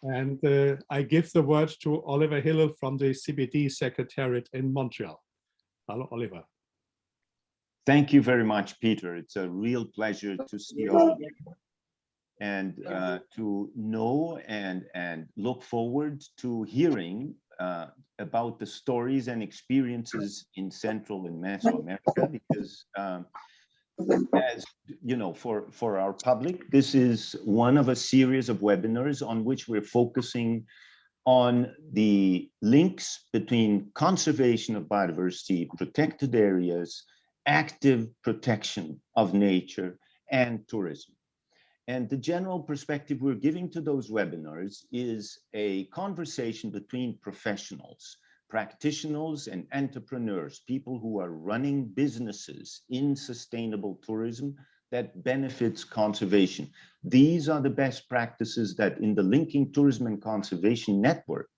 And I give the word to Oliver Hillel from the CBD Secretariat in Montreal. Hello, Oliver. Thank you very much, Peter. It's a real pleasure to see all of you and to know and look forward to hearing about the stories and experiences in Central and Mesoamerica, because as you know, for our public, this is one of a series of webinars on which we're focusing on the links between conservation of biodiversity, protected areas, active protection of nature, and tourism. And the general perspective we're giving to those webinars is a conversation between professionals, practitioners and entrepreneurs, people who are running businesses in sustainable tourism that benefits conservation. These are the best practices that in the Linking Tourism and Conservation Network,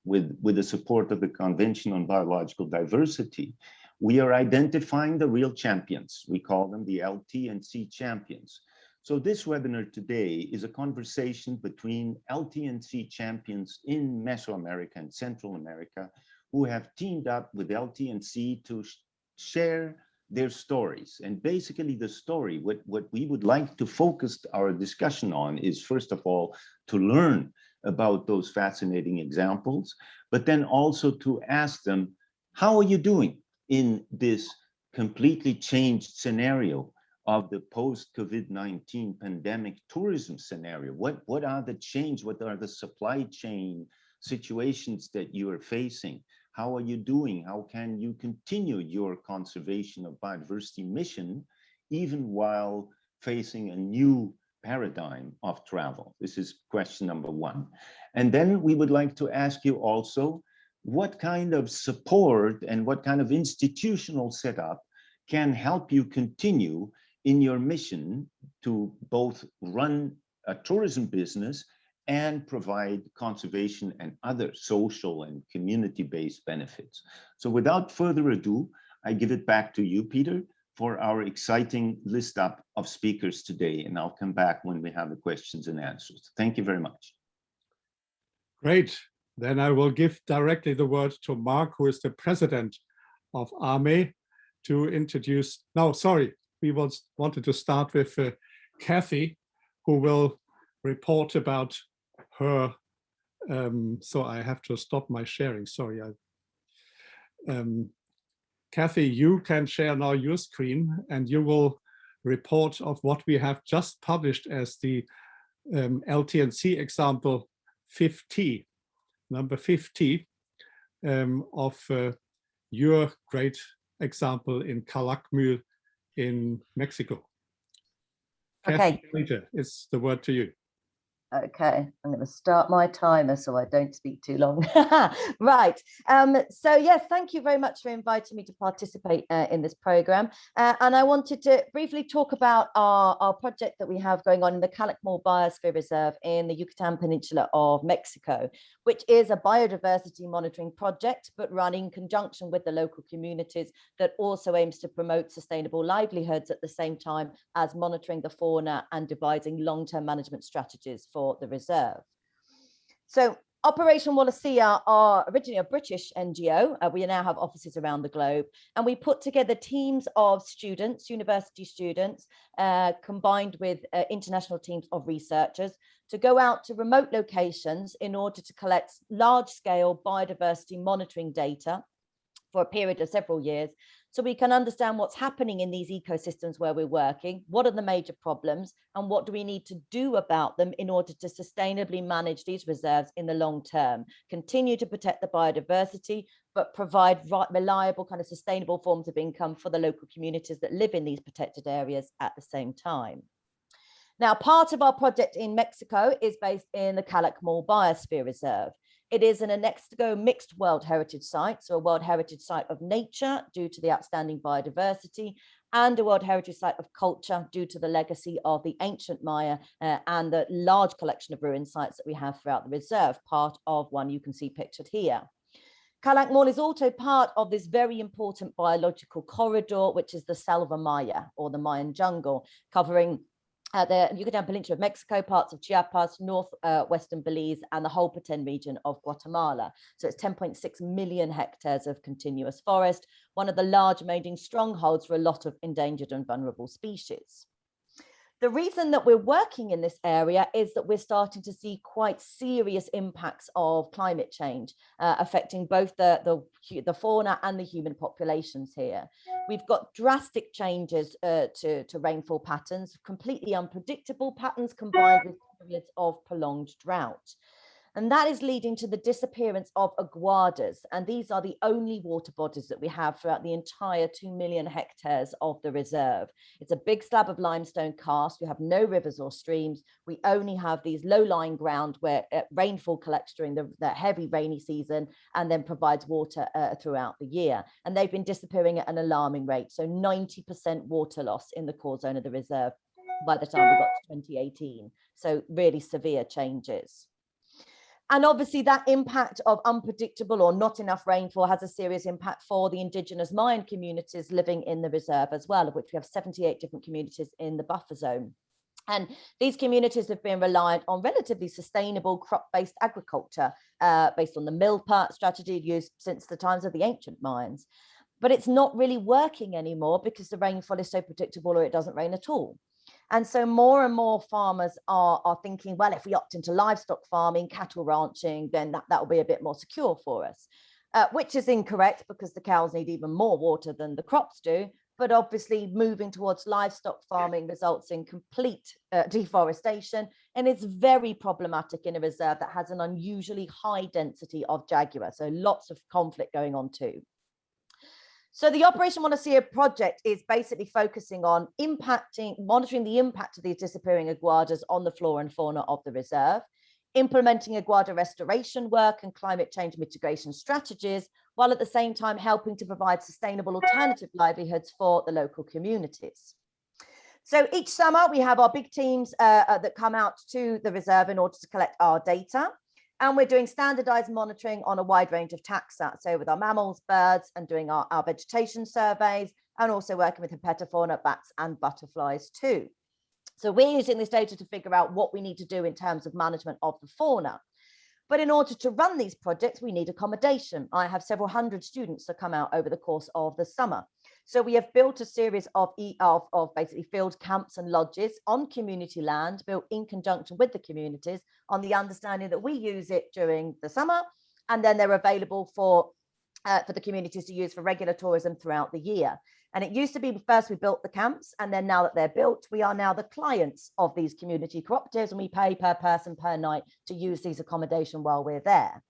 with the support of the Convention on Biological Diversity, we are identifying the real champions. We call them the LT&C champions. So this webinar today is a conversation between LT&C champions in Mesoamerica and Central America who have teamed up with LT&C to share their stories. And basically the story, what we would like to focus our discussion on is, first of all, to learn about those fascinating examples, but then also to ask them, how are you doing in this completely changed scenario of the post-COVID-19 pandemic tourism scenario? What are the change? What are the supply chain situations that you are facing? How are you doing? How can you continue your conservation of biodiversity mission, even while facing a new paradigm of travel? This is question number one. And then we would like to ask you also, what kind of support and what kind of institutional setup can help you continue in your mission to both run a tourism business and provide conservation and other social and community-based benefits? So without further ado, I give it back to you, Peter, for our exciting list up of speakers today. And I'll come back when we have the questions and answers. Thank you very much. Great. Then I will give directly the word to Mark, who is the president of AME, to introduce. No, sorry, we wanted to start with Kathy, who will report about her. So I have to stop my sharing. Sorry. Kathy, you can share now your screen, and you will report of what we have just published as the LT&C example 50. Number 50 of your great example in Calakmul in Mexico. Okay. Kathy, it's the word to you. Okay, I'm going to start my timer so I don't speak too long. Right. So yes, thank you very much for inviting me to participate in this program. And I wanted to briefly talk about our project that we have going on in the Calakmul Biosphere Reserve in the Yucatan Peninsula of Mexico, which is a biodiversity monitoring project, but run in conjunction with the local communities, that also aims to promote sustainable livelihoods at the same time as monitoring the fauna and devising long-term management strategies for the reserve. So Operation Wallacea are originally a British NGO. We now have offices around the globe, and we put together teams of students, university students, combined with international teams of researchers, to go out to remote locations in order to collect large-scale biodiversity monitoring data for a period of several years, so we can understand what's happening in these ecosystems where we're working, what are the major problems, and what do we need to do about them in order to sustainably manage these reserves in the long term, continue to protect the biodiversity, but provide reliable kind of sustainable forms of income for the local communities that live in these protected areas at the same time. Now, part of our project in Mexico is based in the Calakmul Biosphere Reserve. It is an UNESCO mixed World Heritage Site, so a World Heritage Site of nature due to the outstanding biodiversity, and a World Heritage Site of culture due to the legacy of the ancient Maya and the large collection of ruin sites that we have throughout the reserve, part of one you can see pictured here. Calakmul is also part of this very important biological corridor, which is the Selva Maya, or the Mayan jungle, covering the Yucatan Peninsula of Mexico, parts of Chiapas, northwestern Belize, and the whole Petén region of Guatemala. So it's 10.6 million hectares of continuous forest, one of the large emerging strongholds for a lot of endangered and vulnerable species. The reason that we're working in this area is that we're starting to see quite serious impacts of climate change affecting both the fauna and the human populations here. We've got drastic changes to rainfall patterns, completely unpredictable patterns combined with periods of prolonged drought. And that is leading to the disappearance of aguadas. And these are the only water bodies that we have throughout the entire 2 million hectares of the reserve. It's a big slab of limestone karst. We have no rivers or streams. We only have these low-lying ground where rainfall collects during the heavy rainy season and then provides water throughout the year. And they've been disappearing at an alarming rate. So 90% water loss in the core zone of the reserve by the time we got to 2018. So really severe changes. And obviously that impact of unpredictable or not enough rainfall has a serious impact for the indigenous Mayan communities living in the reserve as well, of which we have 78 different communities in the buffer zone. And these communities have been reliant on relatively sustainable crop-based agriculture based on the milpa strategy used since the times of the ancient Mayans. But it's not really working anymore because the rainfall is so predictable or it doesn't rain at all. And so more and more farmers are thinking, well, if we opt into livestock farming, cattle ranching, then that will be a bit more secure for us, which is incorrect because the cows need even more water than the crops do. But obviously moving towards livestock farming results in complete deforestation. And it's very problematic in a reserve that has an unusually high density of jaguar. So lots of conflict going on too. So the Operation Montecillo project is basically focusing on monitoring the impact of these disappearing aguadas on the flora and fauna of the reserve, implementing aguada restoration work and climate change mitigation strategies, while at the same time helping to provide sustainable alternative livelihoods for the local communities. So each summer we have our big teams that come out to the reserve in order to collect our data. And we're doing standardized monitoring on a wide range of taxa. So with our mammals, birds, and doing our vegetation surveys, and also working with herpetofauna, bats, and butterflies too. So we're using this data to figure out what we need to do in terms of management of the fauna. But in order to run these projects, we need accommodation. I have several hundred students that come out over the course of the summer. So we have built a series of basically field camps and lodges on community land, built in conjunction with the communities, on the understanding that we use it during the summer, and then they're available for the communities to use for regular tourism throughout the year. And it used to be first we built the camps, and then now that they're built, we are now the clients of these community cooperatives, and we pay per person per night to use these accommodation while we're there.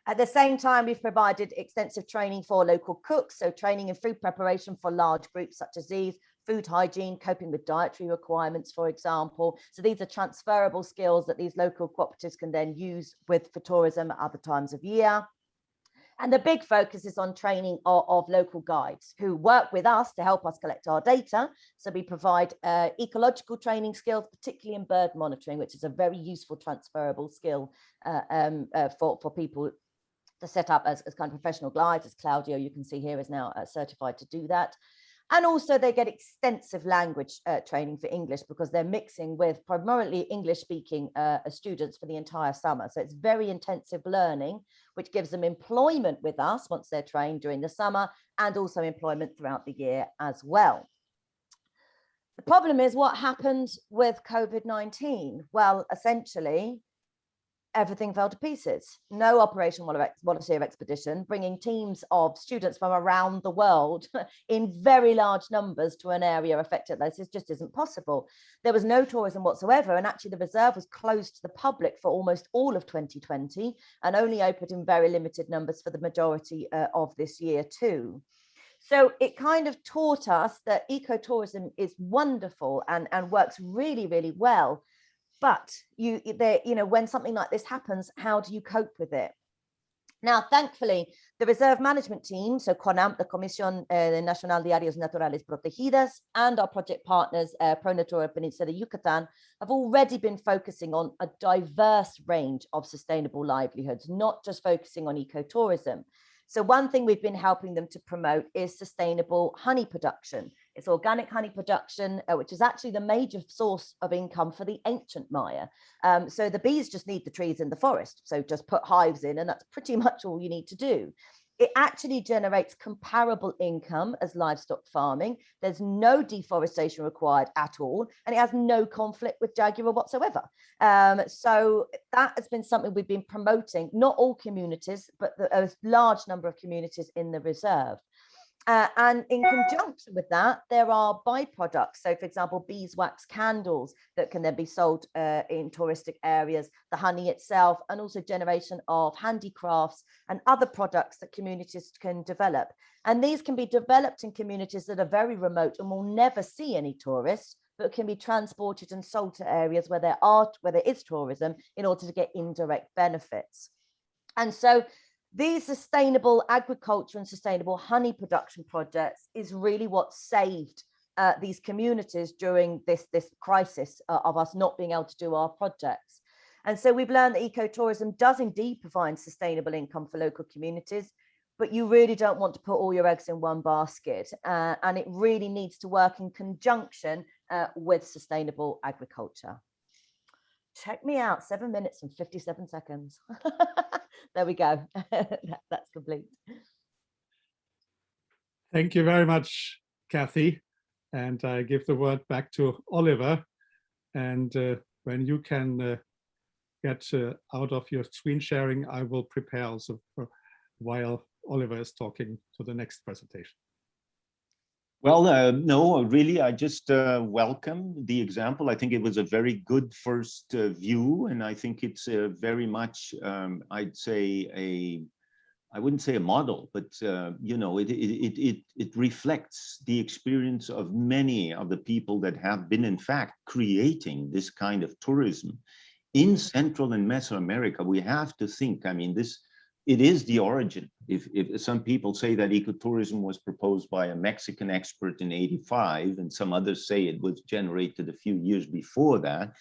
At the same time, we've provided extensive training for local cooks, so training in food preparation for large groups such as these, food hygiene, coping with dietary requirements, for example. So these are transferable skills that these local cooperatives can then use for tourism at other times of year. And the big focus is on training of local guides who work with us to help us collect our data. So we provide ecological training skills, particularly in bird monitoring, which is a very useful transferable skill for people to set up as kind of professional guides, as Claudio, you can see here, is now certified to do that. And also they get extensive language training for English because they're mixing with primarily English speaking students for the entire summer. So it's very intensive learning, which gives them employment with us once they're trained during the summer, and also employment throughout the year as well. The problem is what happened with COVID-19? Well, essentially, everything fell to pieces. No Operation Montecillo expedition, bringing teams of students from around the world in very large numbers to an area affected like this just isn't possible. There was no tourism whatsoever, and actually the reserve was closed to the public for almost all of 2020 and only opened in very limited numbers for the majority of this year too. So it kind of taught us that ecotourism is wonderful and works really, really well. But when something like this happens, how do you cope with it? Now, thankfully, the reserve management team, so CONAMP, the Comisión Nacional de Áreas Naturales Protegidas, and our project partners, ProNatura Peninsula Yucatan, have already been focusing on a diverse range of sustainable livelihoods, not just focusing on ecotourism. So one thing we've been helping them to promote is sustainable honey production. It's organic honey production, which is actually the major source of income for the ancient Maya. So the bees just need the trees in the forest. So just put hives in, and that's pretty much all you need to do. It actually generates comparable income as livestock farming. There's no deforestation required at all, and it has no conflict with Jaguar whatsoever. So that has been something we've been promoting, not all communities, but a large number of communities in the reserve. And in conjunction with that, there are byproducts. So, for example, beeswax candles that can then be sold in touristic areas, the honey itself, and also generation of handicrafts and other products that communities can develop. And these can be developed in communities that are very remote and will never see any tourists, but can be transported and sold to areas where there is tourism in order to get indirect benefits. And so these sustainable agriculture and sustainable honey production projects is really what saved these communities during this crisis of us not being able to do our projects. And so we've learned that ecotourism does indeed provide sustainable income for local communities, but you really don't want to put all your eggs in one basket. And it really needs to work in conjunction with sustainable agriculture. Check me out, 7 minutes and 57 seconds. There we go. That's complete. Thank you very much, Kathy. And I give the word back to Oliver. And when you can get out of your screen sharing, I will prepare also while Oliver is talking to the next presentation. Well, no, really, I just welcome the example. I think it was a very good first view, and I think it's very much, I'd say, I wouldn't say a model, but you know, it reflects the experience of many of the people that have been, in fact, creating this kind of tourism in Central and Mesoamerica. We have to think, I mean, it is the origin. If some people say that ecotourism was proposed by a Mexican expert in '85, and some others say it was generated a few years before that,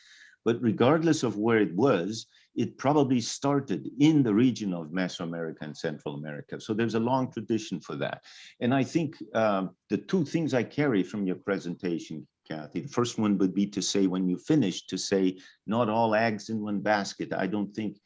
but regardless of where it was, it probably started in the region of Mesoamerica and Central America. So there's a long tradition for that. And I think the two things I carry from your presentation, Kathy, the first one would be to say, when you finish, to say, not all eggs in one basket. I don't think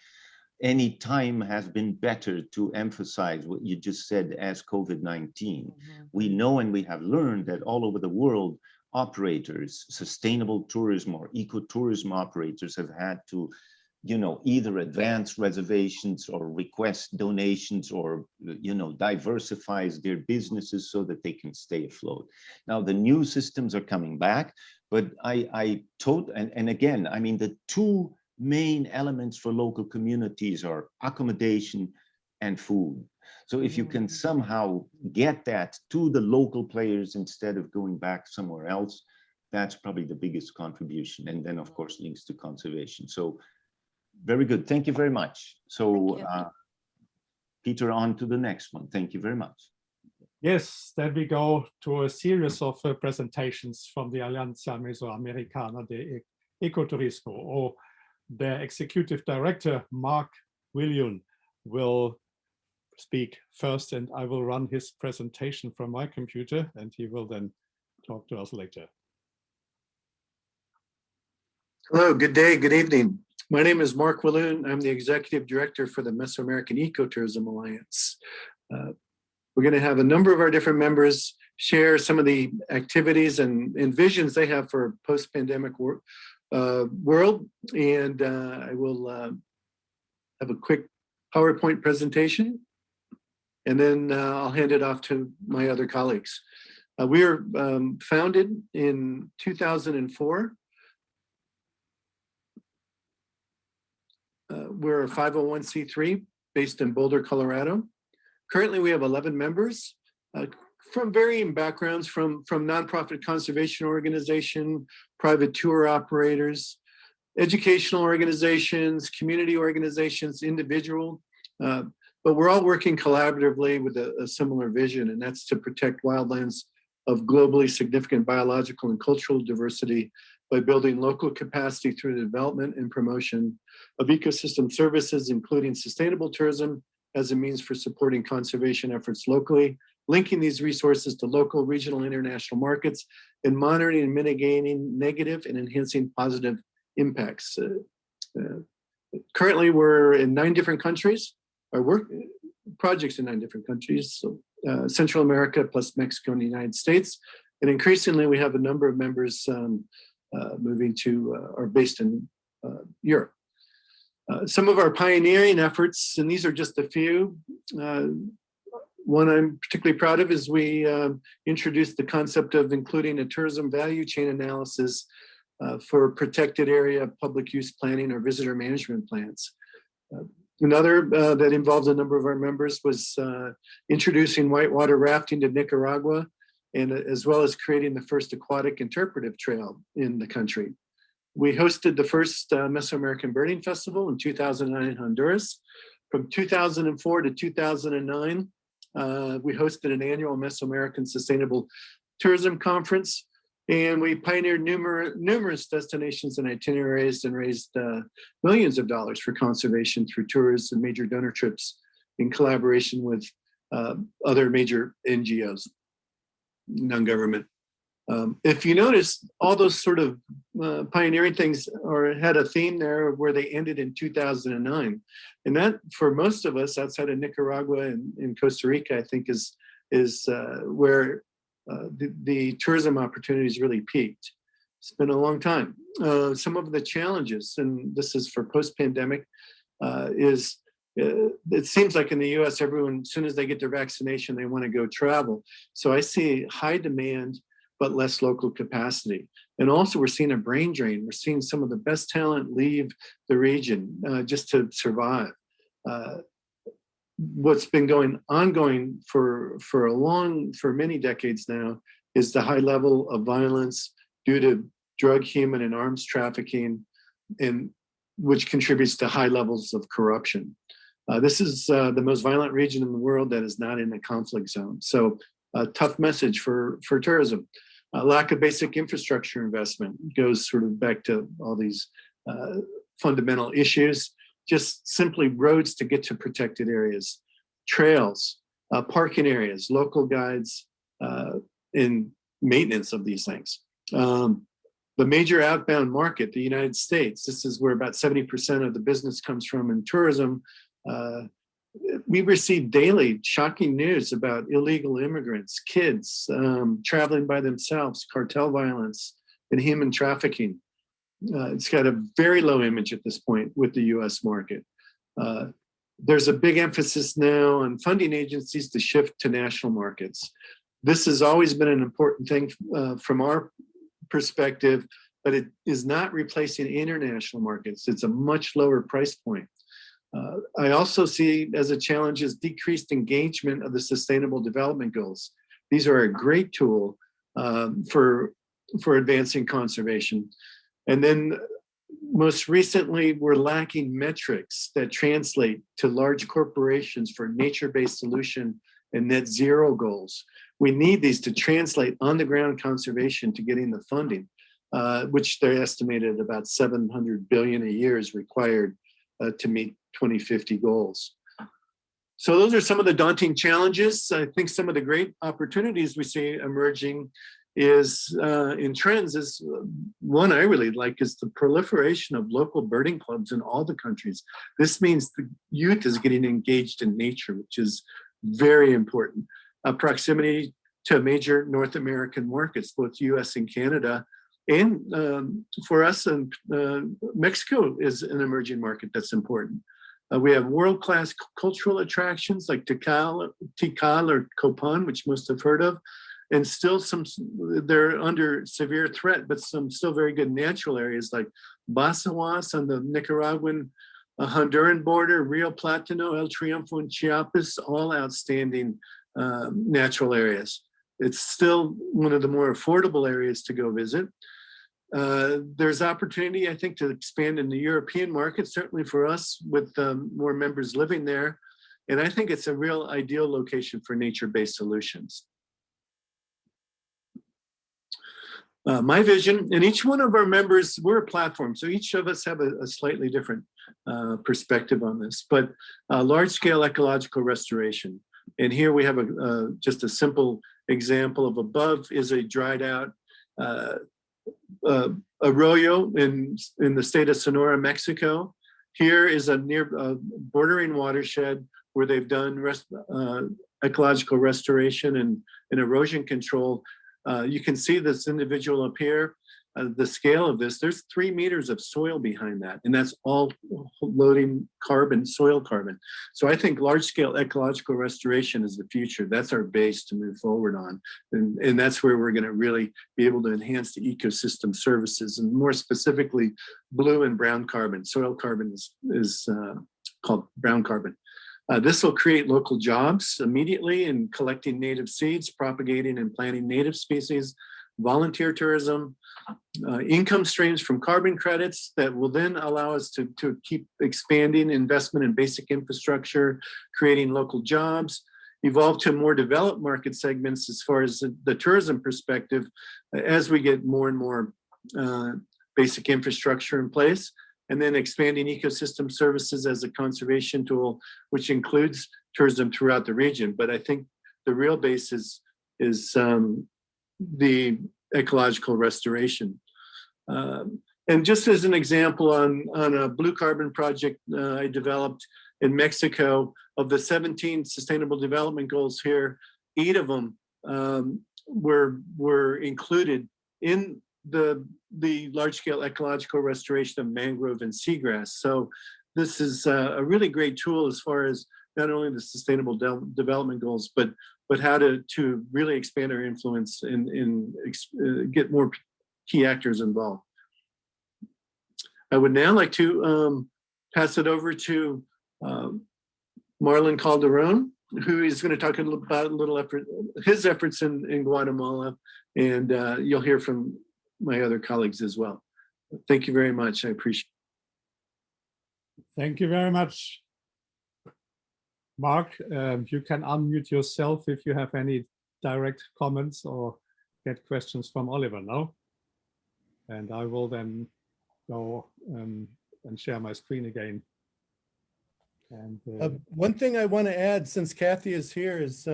any time has been better to emphasize what you just said as COVID-19. Mm-hmm. We know and we have learned that all over the world, operators, sustainable tourism or ecotourism operators have had to, you know, either advance reservations or request donations or, you know, diversifies their businesses so that they can stay afloat. Now, the new systems are coming back, but and again, I mean, the two main elements for local communities are accommodation and food. So if you can somehow get that to the local players instead of going back somewhere else, that's probably the biggest contribution. And then, of course, links to conservation. So very good. Thank you very much. So Peter, on to the next one. Thank you very much. Yes, then we go to a series of presentations from the Alianza Mesoamericana de Ecoturismo, or their executive director, Mark William, will speak first, and I will run his presentation from my computer, and he will then talk to us later. Hello, good day, good evening. My name is Mark Willoon. I'm the executive director for the Mesoamerican Ecotourism Alliance. We're going to have a number of our different members share some of the activities and visions they have for post-pandemic world, and I will have a quick PowerPoint presentation, and then I'll hand it off to my other colleagues. We are founded in 2004. We're a 501c3 based in Boulder, Colorado. Currently, we have 11 members from varying backgrounds, from nonprofit conservation organization, private tour operators, educational organizations, community organizations, individual, but we're all working collaboratively with a similar vision, and that's to protect wildlands of globally significant biological and cultural diversity by building local capacity through the development and promotion of ecosystem services, including sustainable tourism as a means for supporting conservation efforts locally linking these resources to local, regional, international markets, and monitoring and mitigating negative and enhancing positive impacts. Currently, we're in 9 different countries, or work projects in 9 different countries, so, Central America plus Mexico and the United States. And increasingly, we have a number of members moving to or based in Europe. Some of our pioneering efforts, and these are just a few. One I'm particularly proud of is we introduced the concept of including a tourism value chain analysis for protected area public use planning or visitor management plans. Another that involves a number of our members was introducing whitewater rafting to Nicaragua, and as well as creating the first aquatic interpretive trail in the country. We hosted the first Mesoamerican Birding Festival in 2009 in Honduras. From 2004 to 2009, we hosted an annual Mesoamerican Sustainable Tourism Conference, and we pioneered numerous destinations and itineraries and raised millions of dollars for conservation through tours and major donor trips in collaboration with other major NGOs, non-government. If you notice, all those sort of pioneering things had a theme there where they ended in 2009. And that, for most of us outside of Nicaragua and Costa Rica, I think is where the tourism opportunities really peaked. It's been a long time. Some of the challenges, and this is for post-pandemic, is it seems like in the US, everyone, as soon as they get their vaccination, they want to go travel. So I see high demand, but less local capacity. And also we're seeing a brain drain. We're seeing some of the best talent leave the region just to survive. What's been ongoing for many decades now is the high level of violence due to drug, human, and arms trafficking, and which contributes to high levels of corruption. This is the most violent region in the world that is not in a conflict zone. So a tough message for tourism. Lack of basic infrastructure investment goes sort of back to all these fundamental issues. Just simply roads to get to protected areas, trails, parking areas, local guides, and maintenance of these things. The major outbound market, the United States, this is where about 70% of the business comes from in tourism. We receive daily shocking news about illegal immigrants, kids traveling by themselves, cartel violence, and human trafficking. It's got a very low image at this point with the US market. There's a big emphasis now on funding agencies to shift to national markets. This has always been an important thing from our perspective, but it is not replacing international markets. It's a much lower price point. I also see as a challenge is decreased engagement of the Sustainable Development Goals. These are a great tool for advancing conservation. And then most recently, we're lacking metrics that translate to large corporations for nature-based solution and net zero goals. We need these to translate on-the-ground conservation to getting the funding, which they're estimated at about $700 billion a year is required to meet 2050 goals. So those are some of the daunting challenges. I think some of the great opportunities we see emerging is in trends is one I really like is the proliferation of local birding clubs in all the countries. This means the youth is getting engaged in nature, which is very important. Proximity to major North American markets, both US and Canada. And for us, Mexico is an emerging market that's important. We have world-class cultural attractions like Tikal or Copan, which most have heard of, and still they're under severe threat, but some still very good natural areas like Basawas on the Nicaraguan Honduran border, Rio Platano, El Triunfo, and Chiapas, all outstanding natural areas. It's still one of the more affordable areas to go visit. There's opportunity, I think, to expand in the European market, certainly for us with more members living there. And I think it's a real ideal location for nature-based solutions. My vision, and each one of our members, we're a platform, so each of us have a slightly different perspective on this, but large-scale ecological restoration. And here we have just a simple example of above is a dried out arroyo in the state of Sonora, Mexico. Here is a bordering watershed where they've done ecological restoration and erosion control. You can see this individual up here, the scale of this, there's 3 meters of soil behind that, and that's all loading carbon, soil carbon. So I think large scale ecological restoration is the future. That's our base to move forward on. And that's where we're gonna really be able to enhance the ecosystem services, and more specifically, blue and brown carbon. Soil carbon is called brown carbon. This will create local jobs immediately in collecting native seeds, propagating and planting native species, volunteer tourism, income streams from carbon credits that will then allow us to keep expanding investment in basic infrastructure, creating local jobs, evolve to more developed market segments as far as the tourism perspective, as we get more and more basic infrastructure in place, and then expanding ecosystem services as a conservation tool, which includes tourism throughout the region. But I think the real base is the ecological restoration. And just as an example, on a blue carbon project I developed in Mexico, of the 17 sustainable development goals here, 8 of them were included in the large-scale ecological restoration of mangrove and seagrass. So this is a really great tool as far as not only the sustainable development goals, but how to really expand our influence and get more key actors involved. I would now like to pass it over to Marlon Calderon, who is going to talk about his efforts in Guatemala, and you'll hear from my other colleagues as well. Thank you very much. I appreciate it. Thank you very much, Mark. You can unmute yourself if you have any direct comments or get questions from Oliver now. And I will then go and share my screen again. And one thing I want to add, since Kathy is here, is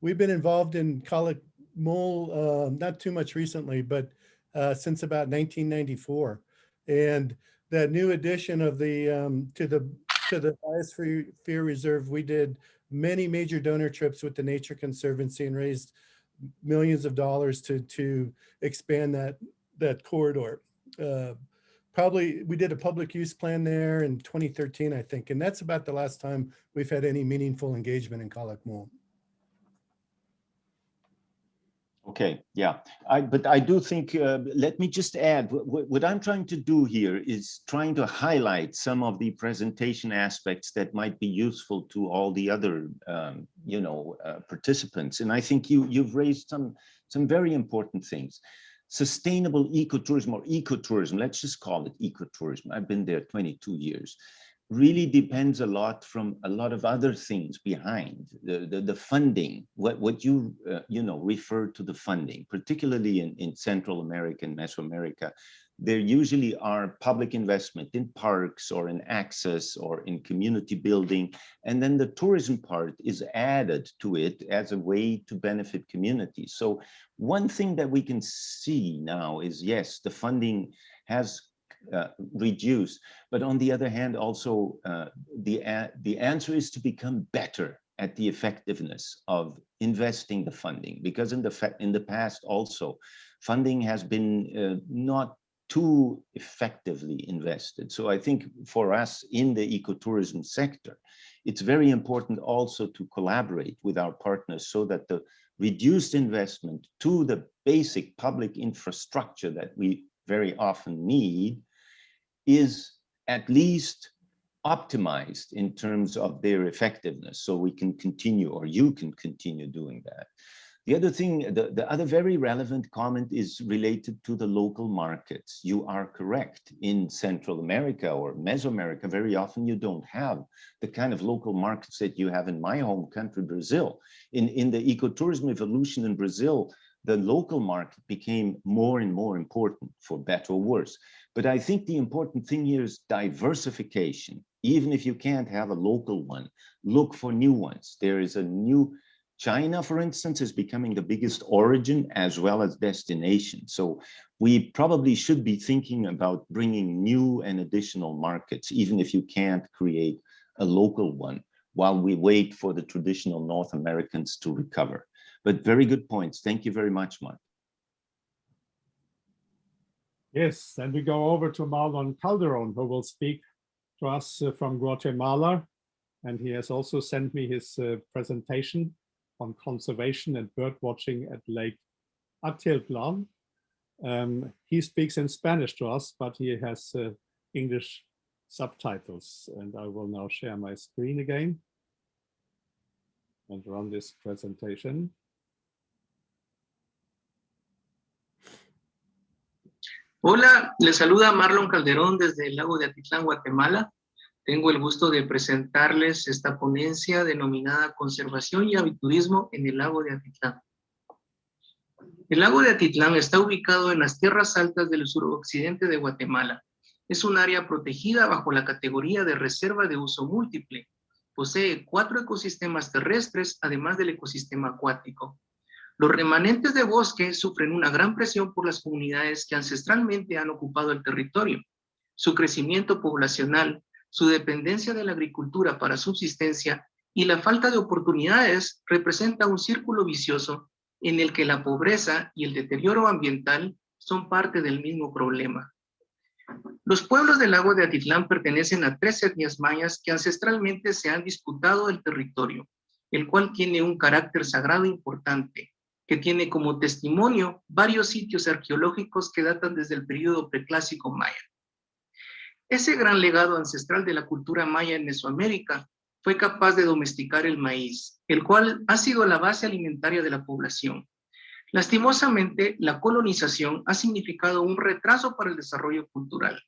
we've been involved in Calakmul not too much recently, but since about 1994, and that new addition of the to the Biosphere Reserve, we did many major donor trips with the Nature Conservancy and raised millions of dollars to expand that corridor. Probably we did a public use plan there in 2013, I think, and that's about the last time we've had any meaningful engagement in Calakmul. Okay, yeah, but I do think, let me just add, what I'm trying to do here is trying to highlight some of the presentation aspects that might be useful to all the other, participants. And I think you've raised some very important things. Sustainable ecotourism, or ecotourism, let's just call it ecotourism. I've been there 22 years. Really depends a lot from a lot of other things behind the funding. What you refer to the funding, particularly in Central America and Mesoamerica, there usually are public investment in parks or in access or in community building, and then the tourism part is added to it as a way to benefit communities. So one thing that we can see now is, yes, the funding has reduced, but on the other hand, also the answer is to become better at the effectiveness of investing the funding, because in the past also funding has been not too effectively invested. So I think for us in the ecotourism sector, it's very important also to collaborate with our partners so that the reduced investment to the basic public infrastructure that we very often need is at least optimized in terms of their effectiveness, so we can continue, or you can continue doing that. The other thing, the other very relevant comment is related to the local markets. You are correct. In Central America or Mesoamerica, very often you don't have the kind of local markets that you have in my home country, Brazil. In the ecotourism evolution in Brazil, the local market became more and more important, for better or worse. But I think the important thing here is diversification Even if you can't have a local one, look for new ones. There is a new, China, for instance, is becoming the biggest origin as well as destination. So we probably should be thinking about bringing new and additional markets, even if you can't create a local one, while we wait for the traditional North Americans to recover. But very good points. Thank you very much, Mark. Yes, then we go over to Marlon Calderon, who will speak to us from Guatemala. And he has also sent me his presentation on conservation and bird watching at Lake Atitlán. He speaks in Spanish to us, but he has English subtitles. And I will now share my screen again and run this presentation. Hola, les saluda Marlon Calderón desde el lago de Atitlán, Guatemala. Tengo el gusto de presentarles esta ponencia denominada Conservación y Aviturismo en el lago de Atitlán. El lago de Atitlán está ubicado en las tierras altas del suroccidente de Guatemala. Es un área protegida bajo la categoría de Reserva de Uso Múltiple. Posee 4 ecosistemas terrestres, además del ecosistema acuático. Los remanentes de bosque sufren una gran presión por las comunidades que ancestralmente han ocupado el territorio. Su crecimiento poblacional, su dependencia de la agricultura para subsistencia y la falta de oportunidades representa un círculo vicioso en el que la pobreza y el deterioro ambiental son parte del mismo problema. Los pueblos del lago de Atitlán pertenecen a 3 etnias mayas que ancestralmente se han disputado el territorio, el cual tiene un carácter sagrado importante, que tiene como testimonio varios sitios arqueológicos que datan desde el período preclásico maya. Ese gran legado ancestral de la cultura maya en Mesoamérica fue capaz de domesticar el maíz, el cual ha sido la base alimentaria de la población. Lastimosamente, la colonización ha significado un retraso para el desarrollo cultural.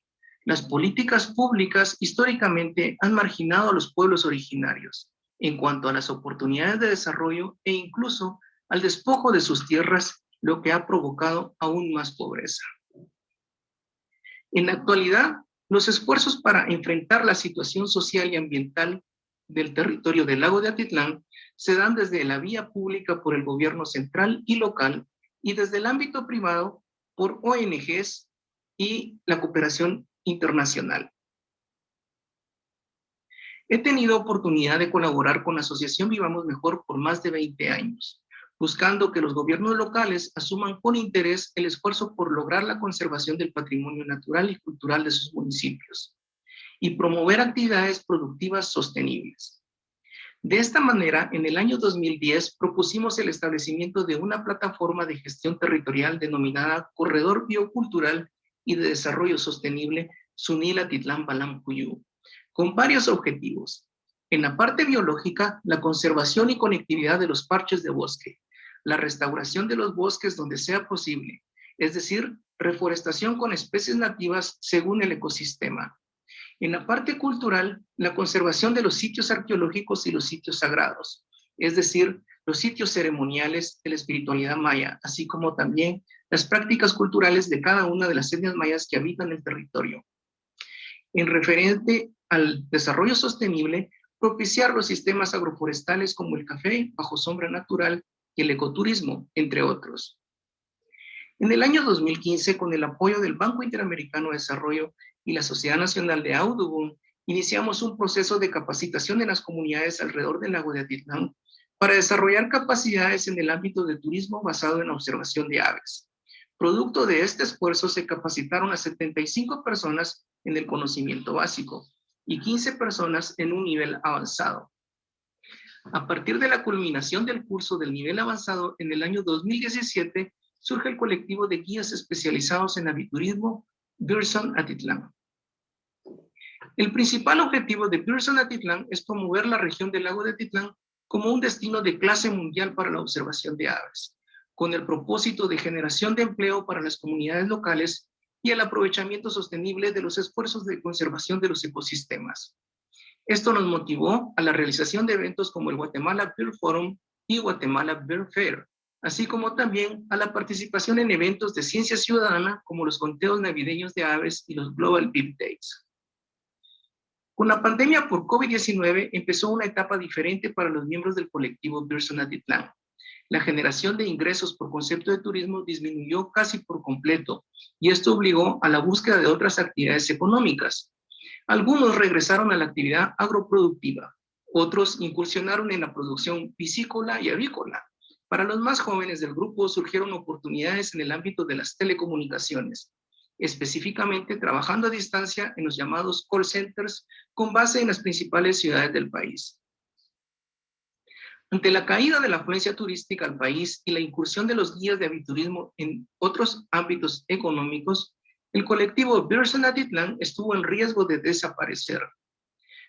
Las políticas públicas históricamente han marginado a los pueblos originarios en cuanto a las oportunidades de desarrollo e incluso al despojo de sus tierras, lo que ha provocado aún más pobreza. En la actualidad, los esfuerzos para enfrentar la situación social y ambiental del territorio del lago de Atitlán se dan desde la vía pública por el gobierno central y local y desde el ámbito privado por ONGs y la cooperación internacional. He tenido oportunidad de colaborar con la Asociación Vivamos Mejor por más de 20 años, buscando que los gobiernos locales asuman con interés el esfuerzo por lograr la conservación del patrimonio natural y cultural de sus municipios y promover actividades productivas sostenibles. De esta manera, en el año 2010 propusimos el establecimiento de una plataforma de gestión territorial denominada Corredor Biocultural y de Desarrollo Sostenible Sunil Atitlán Balam Cuyú, con varios objetivos. En la parte biológica, la conservación y conectividad de los parches de bosque, la restauración de los bosques donde sea posible, es decir, reforestación con especies nativas según el ecosistema. En la parte cultural, la conservación de los sitios arqueológicos y los sitios sagrados, es decir, los sitios ceremoniales de la espiritualidad maya, así como también las prácticas culturales de cada una de las etnias mayas que habitan el territorio. En referente al desarrollo sostenible, propiciar los sistemas agroforestales como el café bajo sombra natural y el ecoturismo, entre otros. En el año 2015, con el apoyo del Banco Interamericano de Desarrollo y la Sociedad Nacional de Audubon, iniciamos un proceso de capacitación en las comunidades alrededor del lago de Atitlán para desarrollar capacidades en el ámbito de turismo basado en la observación de aves. Producto de este esfuerzo se capacitaron a 75 personas en el conocimiento básico y 15 personas en un nivel avanzado. A partir de la culminación del curso del nivel avanzado en el año 2017, surge el colectivo de guías especializados en aviturismo Birson Atitlán. El principal objetivo de Birson Atitlán es promover la región del lago de Atitlán como un destino de clase mundial para la observación de aves, con el propósito de generación de empleo para las comunidades locales y el aprovechamiento sostenible de los esfuerzos de conservación de los ecosistemas. Esto nos motivó a la realización de eventos como el Guatemala Bird Forum y Guatemala Bird Fair, así como también a la participación en eventos de ciencia ciudadana como los conteos navideños de aves y los Global Bird Days. Con la pandemia por COVID-19 empezó una etapa diferente para los miembros del colectivo Birson-Atitlán. La generación de ingresos por concepto de turismo disminuyó casi por completo y esto obligó a la búsqueda de otras actividades económicas. Algunos regresaron a la actividad agroproductiva, otros incursionaron en la producción piscícola y avícola. Para los más jóvenes del grupo surgieron oportunidades en el ámbito de las telecomunicaciones, específicamente trabajando a distancia en los llamados call centers con base en las principales ciudades del país. Ante la caída de la afluencia turística al país y la incursión de los guías de aviturismo en otros ámbitos económicos, el colectivo Birson-Atitlán estuvo en riesgo de desaparecer.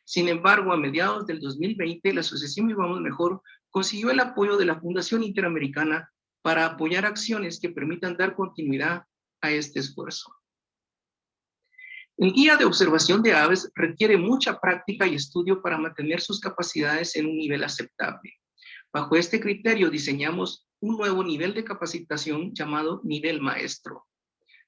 Sin embargo, a mediados del 2020, la Asociación Vivamos Mejor consiguió el apoyo de la Fundación Interamericana para apoyar acciones que permitan dar continuidad a este esfuerzo. El guía de observación de aves requiere mucha práctica y estudio para mantener sus capacidades en un nivel aceptable. Bajo este criterio diseñamos un nuevo nivel de capacitación llamado nivel maestro,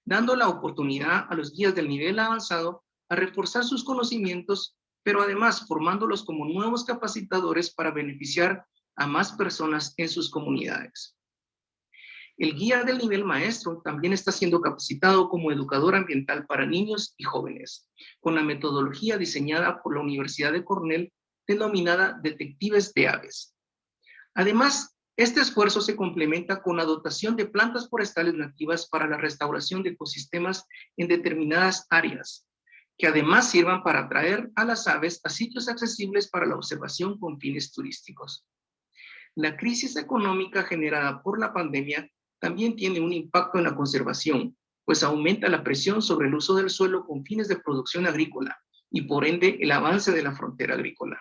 dando la oportunidad a los guías del nivel avanzado a reforzar sus conocimientos, pero además formándolos como nuevos capacitadores para beneficiar a más personas en sus comunidades. El guía del nivel maestro también está siendo capacitado como educador ambiental para niños y jóvenes, con la metodología diseñada por la Universidad de Cornell denominada Detectives de Aves. Además, este esfuerzo se complementa con la dotación de plantas forestales nativas para la restauración de ecosistemas en determinadas áreas, que además sirvan para atraer a las aves a sitios accesibles para la observación con fines turísticos. La crisis económica generada por la pandemia también tiene un impacto en la conservación, pues aumenta la presión sobre el uso del suelo con fines de producción agrícola y por ende el avance de la frontera agrícola.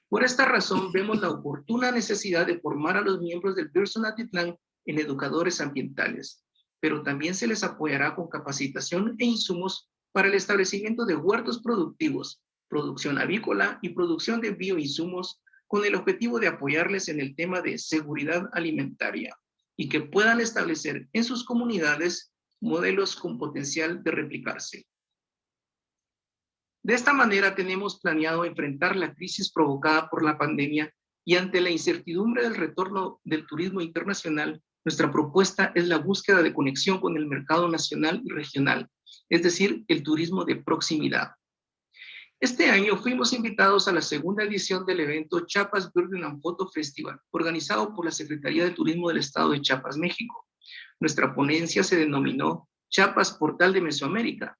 Por esta razón, vemos la oportuna necesidad de formar a los miembros del Birson-Atitlán en educadores ambientales, pero también se les apoyará con capacitación e insumos para el establecimiento de huertos productivos, producción avícola y producción de bioinsumos con el objetivo de apoyarles en el tema de seguridad alimentaria y que puedan establecer en sus comunidades modelos con potencial de replicarse. De esta manera tenemos planeado enfrentar la crisis provocada por la pandemia y ante la incertidumbre del retorno del turismo internacional, nuestra propuesta es la búsqueda de conexión con el mercado nacional y regional, es decir, el turismo de proximidad. Este año fuimos invitados a la segunda edición del evento Chiapas Bird and Photo Festival, organizado por la Secretaría de Turismo del Estado de Chiapas, México. Nuestra ponencia se denominó Chiapas Portal de Mesoamérica.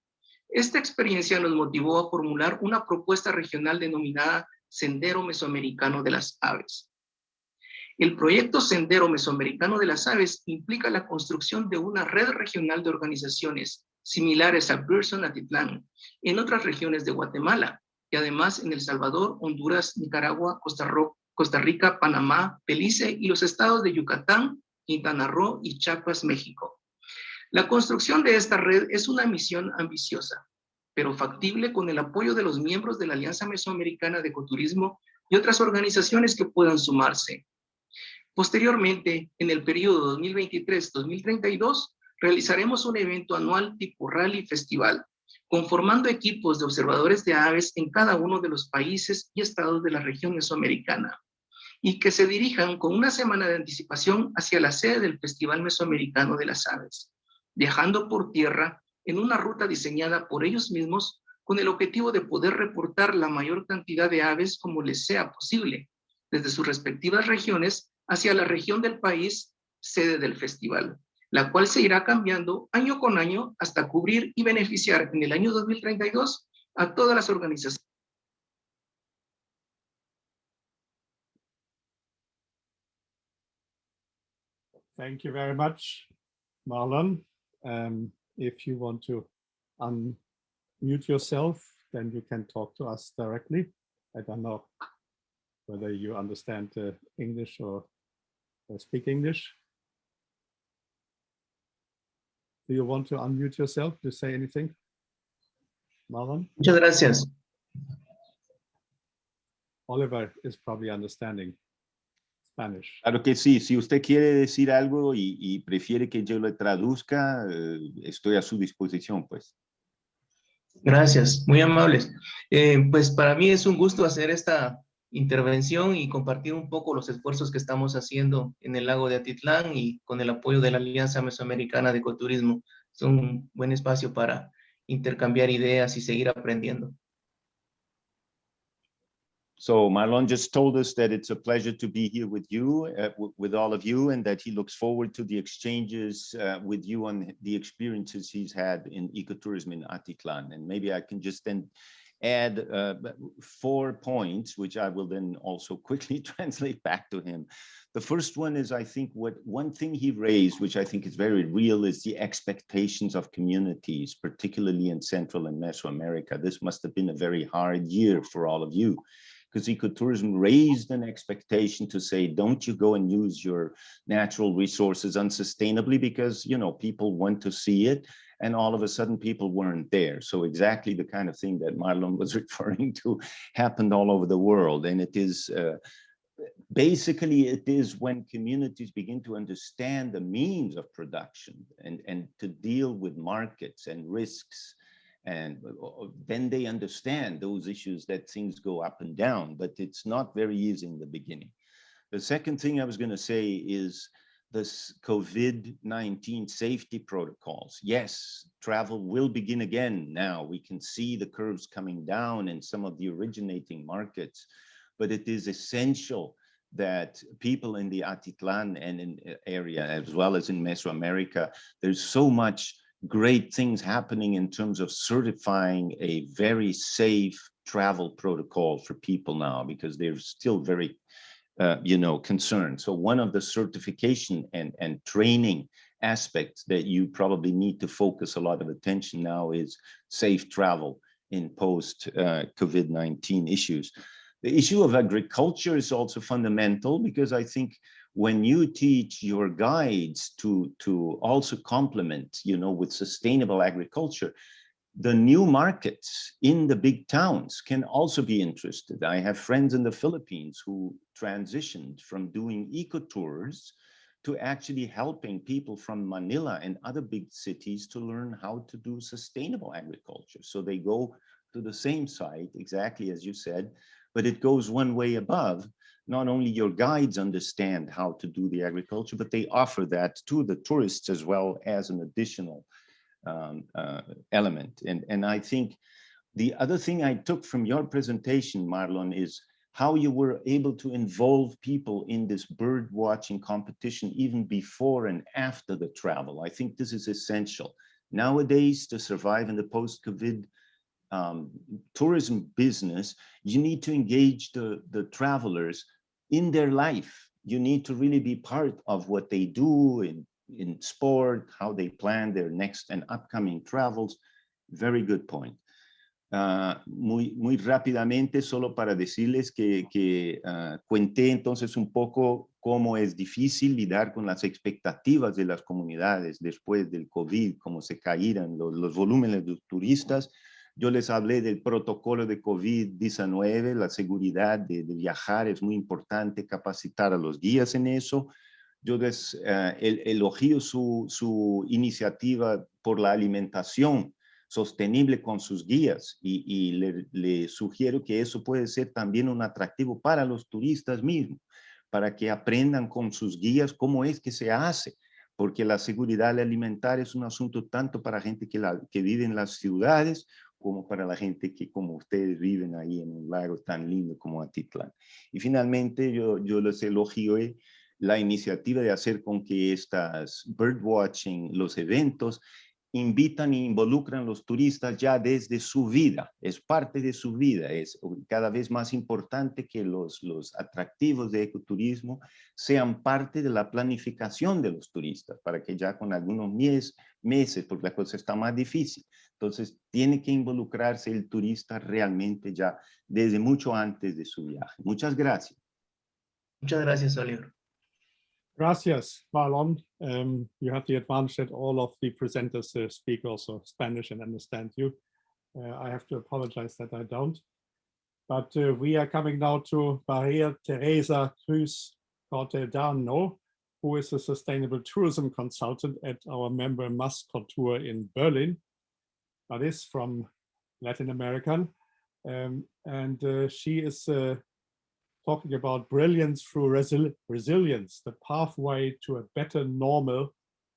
Esta experiencia nos motivó a formular una propuesta regional denominada Sendero Mesoamericano de las Aves. El proyecto Sendero Mesoamericano de las Aves implica la construcción de una red regional de organizaciones similares a Birson-Atitlán en otras regiones de Guatemala y además en El Salvador, Honduras, Nicaragua, Costa Rica, Panamá, Belice y los estados de Yucatán, Quintana Roo y Chiapas, México. La construcción de esta red es una misión ambiciosa, pero factible con el apoyo de los miembros de la Alianza Mesoamericana de Ecoturismo y otras organizaciones que puedan sumarse. Posteriormente, en el periodo 2023-2032, realizaremos un evento anual tipo rally festival, conformando equipos de observadores de aves en cada uno de los países y estados de la región mesoamericana, y que se dirijan con una semana de anticipación hacia la sede del Festival Mesoamericano de las Aves, viajando por tierra en una ruta diseñada por ellos mismos con el objetivo de poder reportar la mayor cantidad de aves como les sea posible, desde sus respectivas regiones hacia la región del país sede del festival, la cual se irá cambiando año con año hasta cubrir y beneficiar en el año 2032 a todas las organizaciones. Thank you very much, Marlon. If you want to unmute yourself, then you can talk to us directly. I don't know whether you understand English or speak English. Do you want to unmute yourself to say anything, Marlon? Muchas gracias. Oliver is probably understanding Spanish. Claro que sí, si usted quiere decir algo y prefiere que yo lo traduzca, estoy a su disposición, pues. Gracias, muy amables. Pues para mí es un gusto hacer esta intervención y compartir un poco los esfuerzos que estamos haciendo en el lago de Atitlán y con el apoyo de la Alianza Mesoamericana de Ecoturismo. Es un buen espacio para intercambiar ideas y seguir aprendiendo. So Marlon just told us that it's a pleasure to be here with you, with all of you, and that he looks forward to the exchanges with you on the experiences he's had in ecotourism in Atitlán. And maybe I can just then add 4 points, which I will then also quickly translate back to him. The first one is, I think, one thing he raised, which I think is very real, is the expectations of communities, particularly in Central and Mesoamerica. This must have been a very hard year for all of you, because ecotourism raised an expectation to say, don't you go and use your natural resources unsustainably, because, you know, people want to see it. And all of a sudden people weren't there. So exactly the kind of thing that Marlon was referring to happened all over the world. And it is, basically it is when communities begin to understand the means of production and to deal with markets and risks, and then they understand those issues that things go up and down, but it's not very easy in the beginning. The second thing I was going to say is this COVID-19 safety protocols. Yes, travel will begin again now. We can see the curves coming down in some of the originating markets, but it is essential that people in the Atitlán and in area, as well as in Mesoamerica, there's so much great things happening in terms of certifying a very safe travel protocol for people now, because they're still very concerned. So one of the certification and training aspects that you probably need to focus a lot of attention now is safe travel in post COVID-19 issues. The issue of agriculture is also fundamental, because I think when you teach your guides to also complement, with sustainable agriculture, the new markets in the big towns can also be interested. I have friends in the Philippines who transitioned from doing ecotours to actually helping people from Manila and other big cities to learn how to do sustainable agriculture. So they go to the same site, exactly as you said, but it goes one way above. Not only your guides understand how to do the agriculture, but they offer that to the tourists as well as an additional element. And I think the other thing I took from your presentation, Marlon, is how you were able to involve people in this bird watching competition even before and after the travel. I think this is essential. Nowadays, to survive in the post-COVID tourism business, you need to engage the travelers in their life. You need to really be part of what they do in sport, how they plan their next and upcoming travels. Very good point. Muy rápidamente, solo para decirles que cuenté entonces un poco cómo es difícil lidiar con las expectativas de las comunidades después del COVID, cómo se caíran los volúmenes de turistas. Yo les hablé del protocolo de COVID-19, la seguridad de viajar es muy importante, capacitar a los guías en eso. Yo elogio su iniciativa por la alimentación sostenible con sus guías y le sugiero que eso puede ser también un atractivo para los turistas mismos, para que aprendan con sus guías cómo es que se hace, porque la seguridad alimentaria es un asunto tanto para gente que vive en las ciudades como para la gente que, como ustedes, viven ahí en un lago tan lindo como Atitlán. Y finalmente yo les elogio la iniciativa de hacer con que estas birdwatching, los eventos, invitan e involucran a los turistas ya desde su vida, es parte de su vida, es cada vez más importante que los atractivos de ecoturismo sean parte de la planificación de los turistas, para que ya con algunos meses, porque la cosa está más difícil, entonces tiene que involucrarse el turista realmente ya desde mucho antes de su viaje. Muchas gracias. Muchas gracias, Oliver. Gracias, Marlon. You have the advantage that all of the presenters speak also Spanish and understand you. I have to apologize that I don't. But we are coming now to Maria Teresa Cruz Cortedano, who is a sustainable tourism consultant at our member Maskultur in Berlin. That is from Latin American. And she is talking about brilliance through resilience, the pathway to a better normal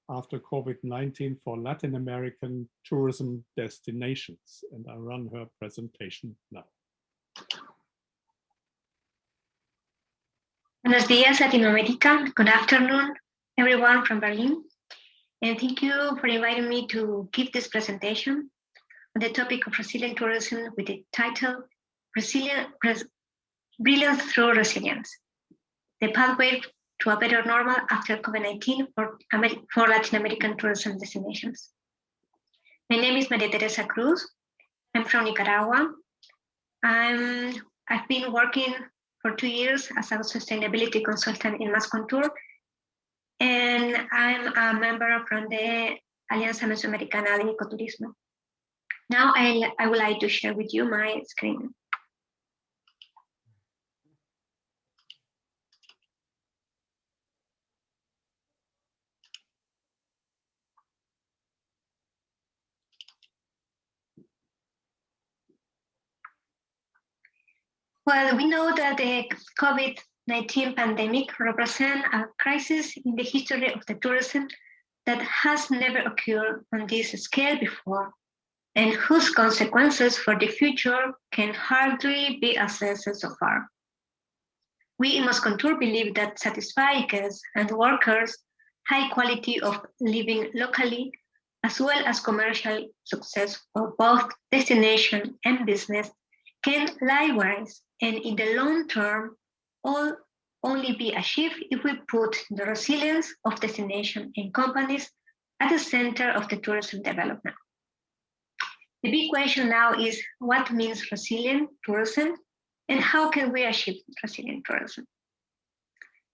after COVID-19 for Latin American tourism destinations. And I run her presentation now. Buenos días, Latinoamérica. Good afternoon, everyone from Berlin. And thank you for inviting me to give this presentation on the topic of resilient tourism with the title, Brilliance Through Resilience, the pathway to a better normal after COVID-19 for Latin American tourism destinations. My name is Maria Teresa Cruz. I'm from Nicaragua. I've been working for 2 years as a sustainability consultant in Mascontour, and I'm a member from the Alianza Mesoamericana de Ecotourism. Now I would like to share with you my screen. Well, we know that the COVID-19 pandemic represents a crisis in the history of the tourism that has never occurred on this scale before, and whose consequences for the future can hardly be assessed so far. We in Mascontour believe that satisfying guests and workers, high quality of living locally, as well as commercial success for both destination and business can likewise and in the long term all only be achieved if we put the resilience of destination and companies at the center of the tourism development. The big question now is what means resilient tourism and how can we achieve resilient tourism?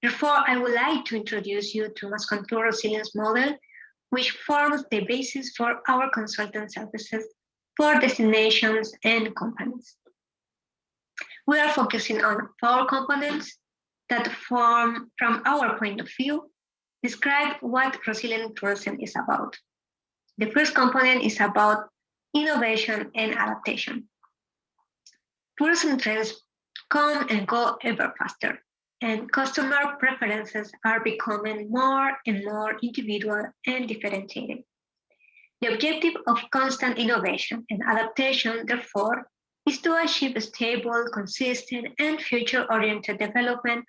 Therefore, I would like to introduce you to Mascontour resilience model, which forms the basis for our consultant services for destinations and companies. We are focusing on 4 components that form, from our point of view, describe what resilient tourism is about. The first component is about innovation and adaptation. Tourism trends come and go ever faster, and customer preferences are becoming more and more individual and differentiated. The objective of constant innovation and adaptation, therefore, is to achieve a stable, consistent, and future-oriented development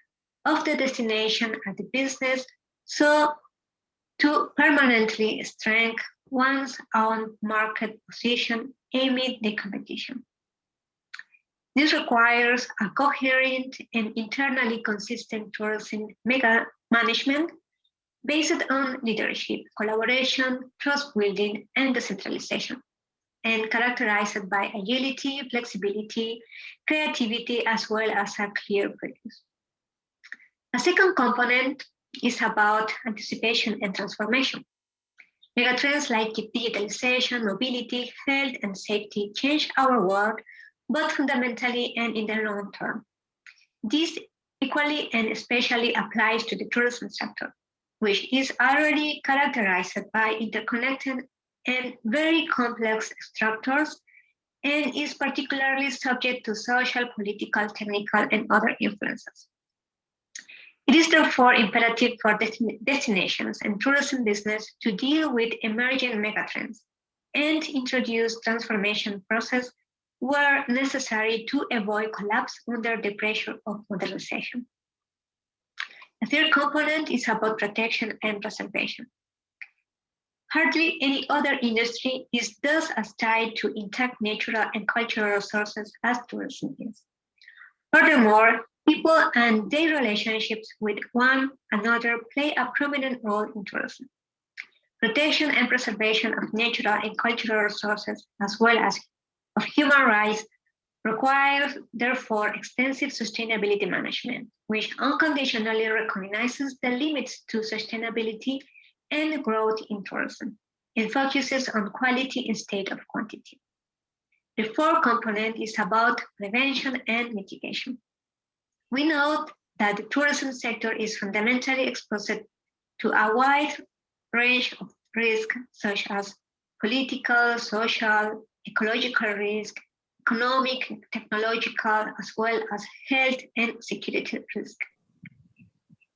of the destination and the business, so to permanently strengthen one's own market position amid the competition. This requires a coherent and internally consistent tourism management based on leadership, collaboration, trust building, and decentralization, and characterized by agility, flexibility, creativity, as well as a clear purpose. A second component is about anticipation and transformation. Megatrends like digitalization, mobility, health, and safety change our world, both fundamentally and in the long term. This equally and especially applies to the tourism sector, which is already characterized by interconnected and very complex structures, and is particularly subject to social, political, technical, and other influences. It is therefore imperative for destinations and tourism business to deal with emerging megatrends and introduce transformation process where necessary to avoid collapse under the pressure of modernization. The third component is about protection and preservation. Hardly any other industry is thus as tied to intact natural and cultural resources as tourism is. Furthermore, people and their relationships with one another play a prominent role in tourism. Protection and preservation of natural and cultural resources, as well as of human rights, requires, therefore, extensive sustainability management, which unconditionally recognizes the limits to sustainability and growth in tourism, and focuses on quality instead of quantity. The fourth component is about prevention and mitigation. We know that the tourism sector is fundamentally exposed to a wide range of risks, such as political, social, ecological risk, economic, technological, as well as health and security risk.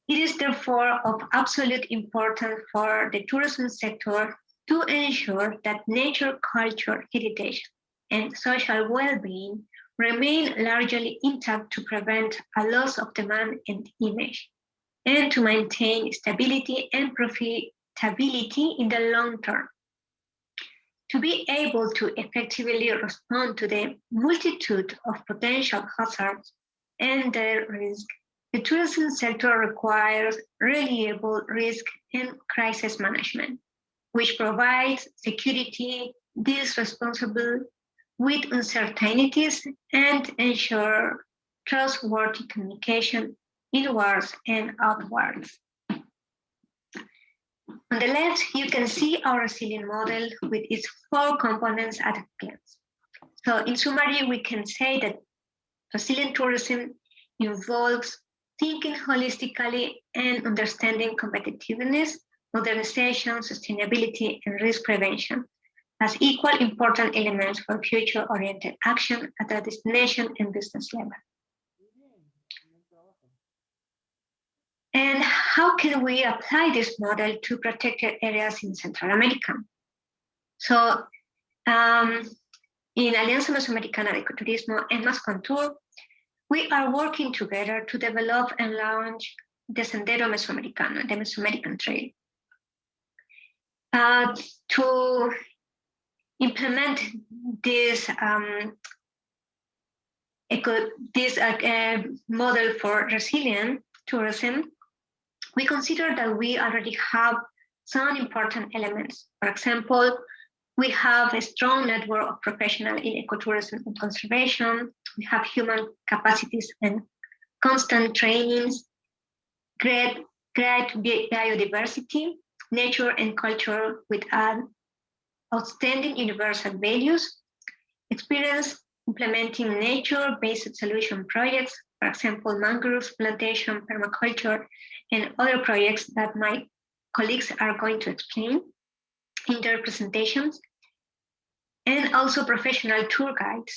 It is therefore of absolute importance for the tourism sector to ensure that nature, culture, heritage, and social well-being remain largely intact to prevent a loss of demand and image, and to maintain stability and profitability in the long term. To be able to effectively respond to the multitude of potential hazards and their risk, the tourism sector requires reliable risk and crisis management, which provides security, deals responsibly with uncertainties, and ensure trustworthy communication inwards and outwards. On the left, you can see our resilient model with its 4 components at a glance. So in summary, we can say that resilient tourism involves thinking holistically and understanding competitiveness, modernization, sustainability, and risk prevention as equal important elements for future-oriented action at the destination and business level. And how can we apply this model to protected areas in Central America? So in Alianza Mesoamericana de Ecoturismo and Mascontour, we are working together to develop and launch the Sendero Mesoamericano, the Mesoamerican Trail. To implement this model for resilient tourism, we consider that we already have some important elements. For example, we have a strong network of professionals in ecotourism and conservation. We have human capacities and constant trainings, great biodiversity, nature and culture with outstanding universal values, experience implementing nature-based solution projects, for example, mangroves, plantation, permaculture, and other projects that my colleagues are going to explain in their presentations, and also professional tour guides.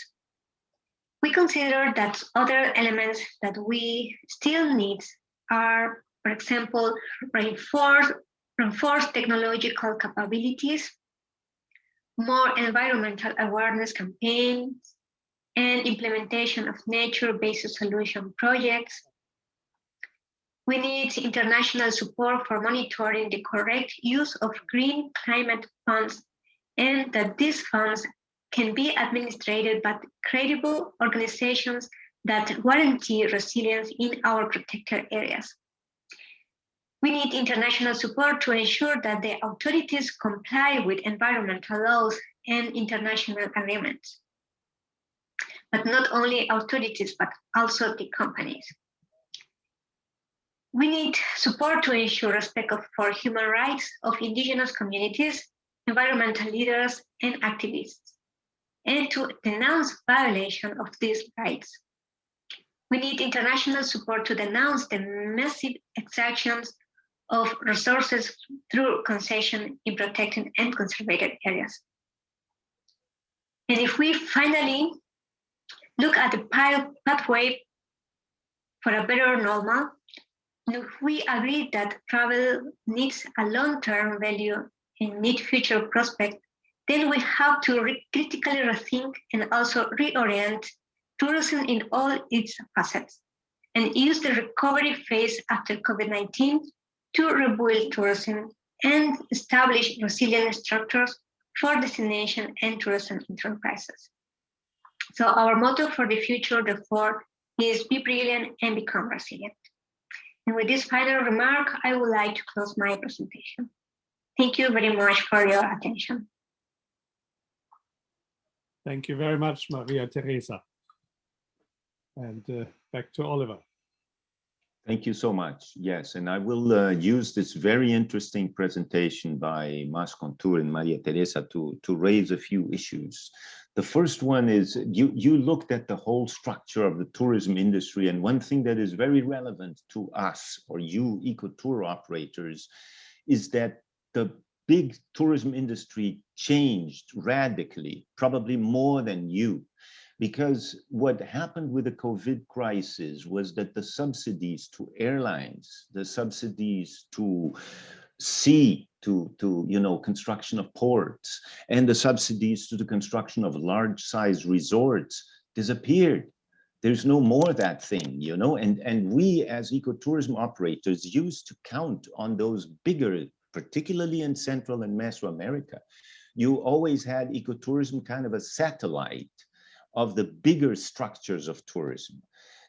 We consider that other elements that we still need are, for example, reinforced technological capabilities, more environmental awareness campaigns, and implementation of nature-based solution projects. We need international support for monitoring the correct use of green climate funds, and that these funds can be administered by credible organizations that guarantee resilience in our protected areas. We need international support to ensure that the authorities comply with environmental laws and international agreements. But not only authorities, but also the companies. We need support to ensure respect for human rights of indigenous communities, environmental leaders, and activists, and to denounce violation of these rights. We need international support to denounce the massive exactions of resources through concession in protected and conserved areas. And if we finally look at the pathway for a better normal, if we agree that travel needs a long-term value and need future prospect, then we have to critically rethink and also reorient tourism in all its facets and use the recovery phase after COVID-19 to rebuild tourism and establish resilient structures for destination and tourism enterprises. So our motto for the future, therefore, is be brilliant and become resilient. And with this final remark, I would like to close my presentation. Thank you very much for your attention. Thank you very much, Maria Teresa. And back to Oliver. Thank you so much. Yes, and I will use this very interesting presentation by Mascontour and Maria Teresa to raise a few issues. The first one is you looked at the whole structure of the tourism industry, and one thing that is very relevant to us or you eco-tour operators is that the big tourism industry changed radically, probably more than you. Because what happened with the COVID crisis was that the subsidies to airlines, the subsidies to sea, to construction of ports, and the subsidies to the construction of large-size resorts disappeared. There's no more that thing, and we as ecotourism operators used to count on those bigger, particularly in Central and Mesoamerica. You always had ecotourism kind of a satellite of the bigger structures of tourism.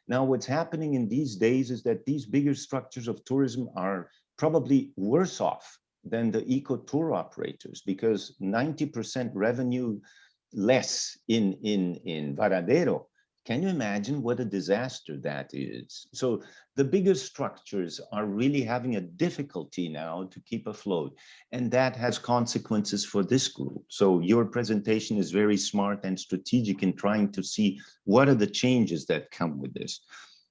Now, what's happening in these days is that these bigger structures of tourism are probably worse off than the eco-tour operators, because 90% revenue less in Varadero. Can you imagine what a disaster that is? So the bigger structures are really having a difficulty now to keep afloat, and that has consequences for this group. So your presentation is very smart and strategic in trying to see what are the changes that come with this.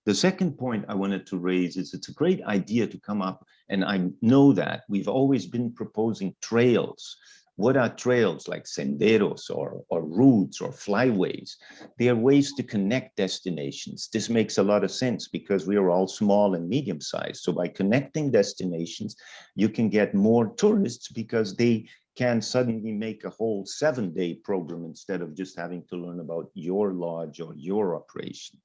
The second point I wanted to raise is it's a great idea to come up, and I know that we've always been proposing trails. What are trails? Like senderos or routes or flyways? They are ways to connect destinations. This makes a lot of sense because we are all small and medium sized. So by connecting destinations, you can get more tourists because they can suddenly make a whole 7-day program instead of just having to learn about your lodge or your operation.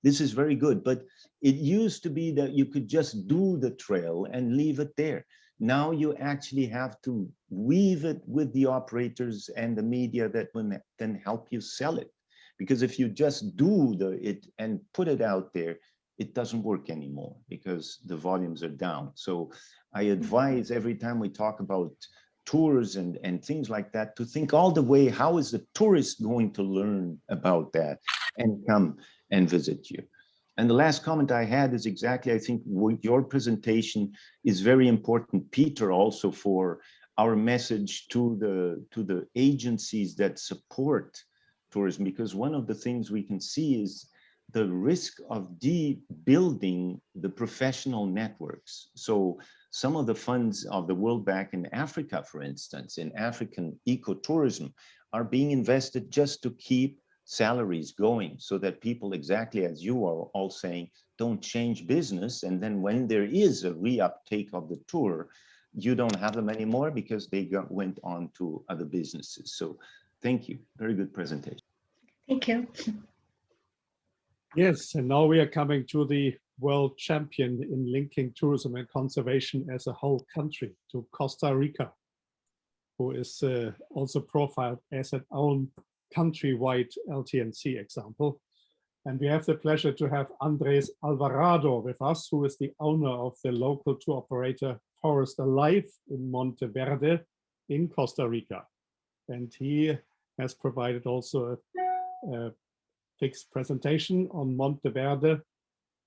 This is very good, but it used to be that you could just do the trail and leave it there. Now you actually have to weave it with the operators and the media that will then help you sell it. Because if you just do it and put it out there, it doesn't work anymore because the volumes are down. So I advise every time we talk about tours and things like that to think all the way, how is the tourist going to learn about that and come and visit you? And the last comment I had is exactly, I think your presentation is very important, Peter, also for our message to the agencies that support tourism, because one of the things we can see is the risk of building the professional networks. So some of the funds of the World Bank in Africa, for instance, in African ecotourism, are being invested just to keep salaries going so that people, exactly as you are all saying, don't change business. And then when there is a reuptake of the tour, you don't have them anymore because they went on to other businesses. So thank you. Very good presentation. Thank you. Yes, and now we are coming to the world champion in linking tourism and conservation as a whole country, to Costa Rica, who is also profiled as an own countrywide LT&C example. And we have the pleasure to have Andres Alvarado with us, who is the owner of the local tour operator Forest Alive in Monteverde in Costa Rica. And he has provided also a fixed presentation on Monteverde,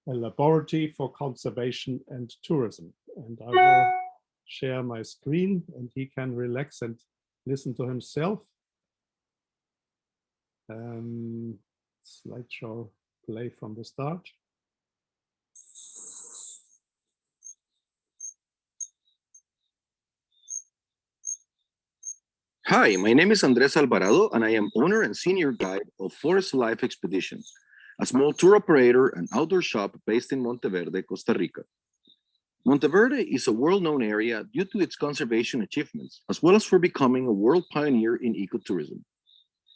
a laboratory for conservation and tourism. And I will share my screen and he can relax and listen to himself. Slideshow play from the start. Hi, my name is Andres Alvarado, and I am owner and senior guide of Forest Life Expeditions, a small tour operator and outdoor shop based in Monteverde, Costa Rica. Monteverde is a world-known area due to its conservation achievements, as well as for becoming a world pioneer in ecotourism.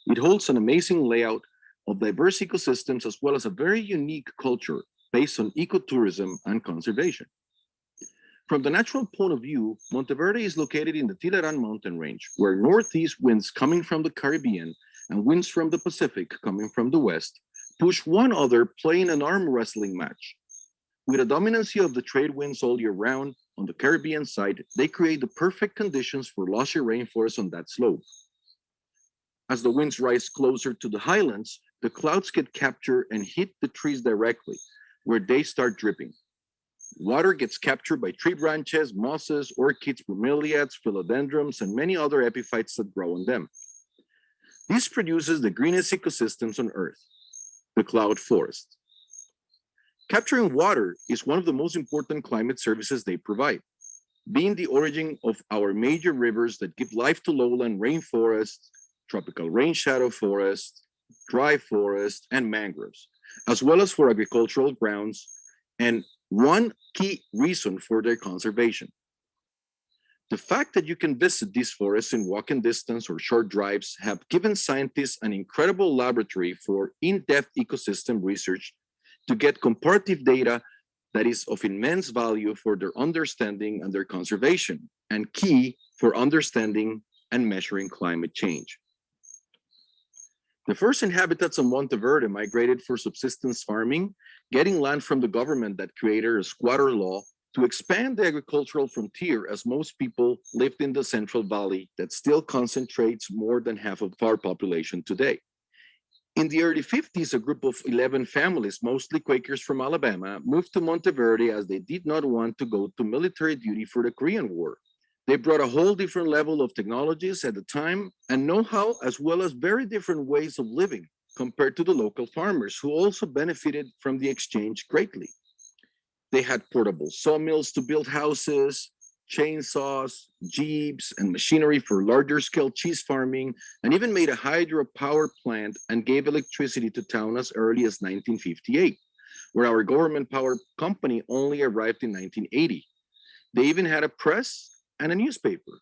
It holds an amazing layout of diverse ecosystems, as well as a very unique culture based on ecotourism and conservation. From the natural point of view, Monteverde is located in the Tilarán mountain range, where northeast winds coming from the Caribbean and winds from the Pacific coming from the west push one another, playing an arm wrestling match. With a dominancy of the trade winds all year round, on the Caribbean side, they create the perfect conditions for lushy rainforests on that slope. As the winds rise closer to the highlands, the clouds get captured and hit the trees directly, where they start dripping. Water gets captured by tree branches, mosses, orchids, bromeliads, philodendrons, and many other epiphytes that grow on them. This produces the greenest ecosystems on Earth, the cloud forest. Capturing water is one of the most important climate services they provide. being the origin of our major rivers that give life to lowland rainforests, tropical rain shadow forests, dry forests, and mangroves, as well as for agricultural grounds, and one key reason for their conservation. The fact that you can visit these forests in walking distance or short drives have given scientists an incredible laboratory for in-depth ecosystem research to get comparative data that is of immense value for their understanding and their conservation, and key for understanding and measuring climate change. The first inhabitants of Monteverde migrated for subsistence farming, getting land from the government that created a squatter law to expand the agricultural frontier, as most people lived in the Central Valley that still concentrates more than half of our population today. In the early 50s, a group of 11 families, mostly Quakers from Alabama, moved to Monteverde as they did not want to go to military duty for the Korean War. They brought a whole different level of technologies at the time and know-how, as well as very different ways of living compared to the local farmers, who also benefited from the exchange greatly. They had portable sawmills to build houses, chainsaws, jeeps, and machinery for larger scale cheese farming, and even made a hydropower plant and gave electricity to town as early as 1958, where our government power company only arrived in 1980. They even had a press and a newspaper.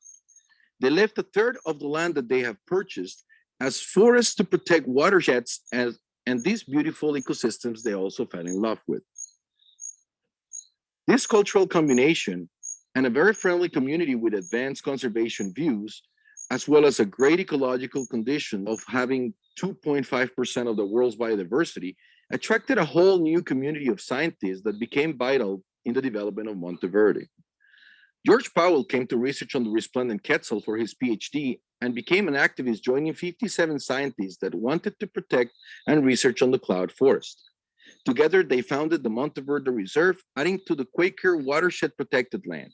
They left a third of the land that they have purchased as forests to protect watersheds, and these beautiful ecosystems they also fell in love with. This cultural combination and a very friendly community with advanced conservation views, as well as a great ecological condition of having 2.5% of the world's biodiversity, attracted a whole new community of scientists that became vital in the development of Monteverde. George Powell came to research on the resplendent quetzal for his PhD and became an activist, joining 57 scientists that wanted to protect and research on the cloud forest. Together, they founded the Monteverde Reserve, adding to the Quaker watershed protected land.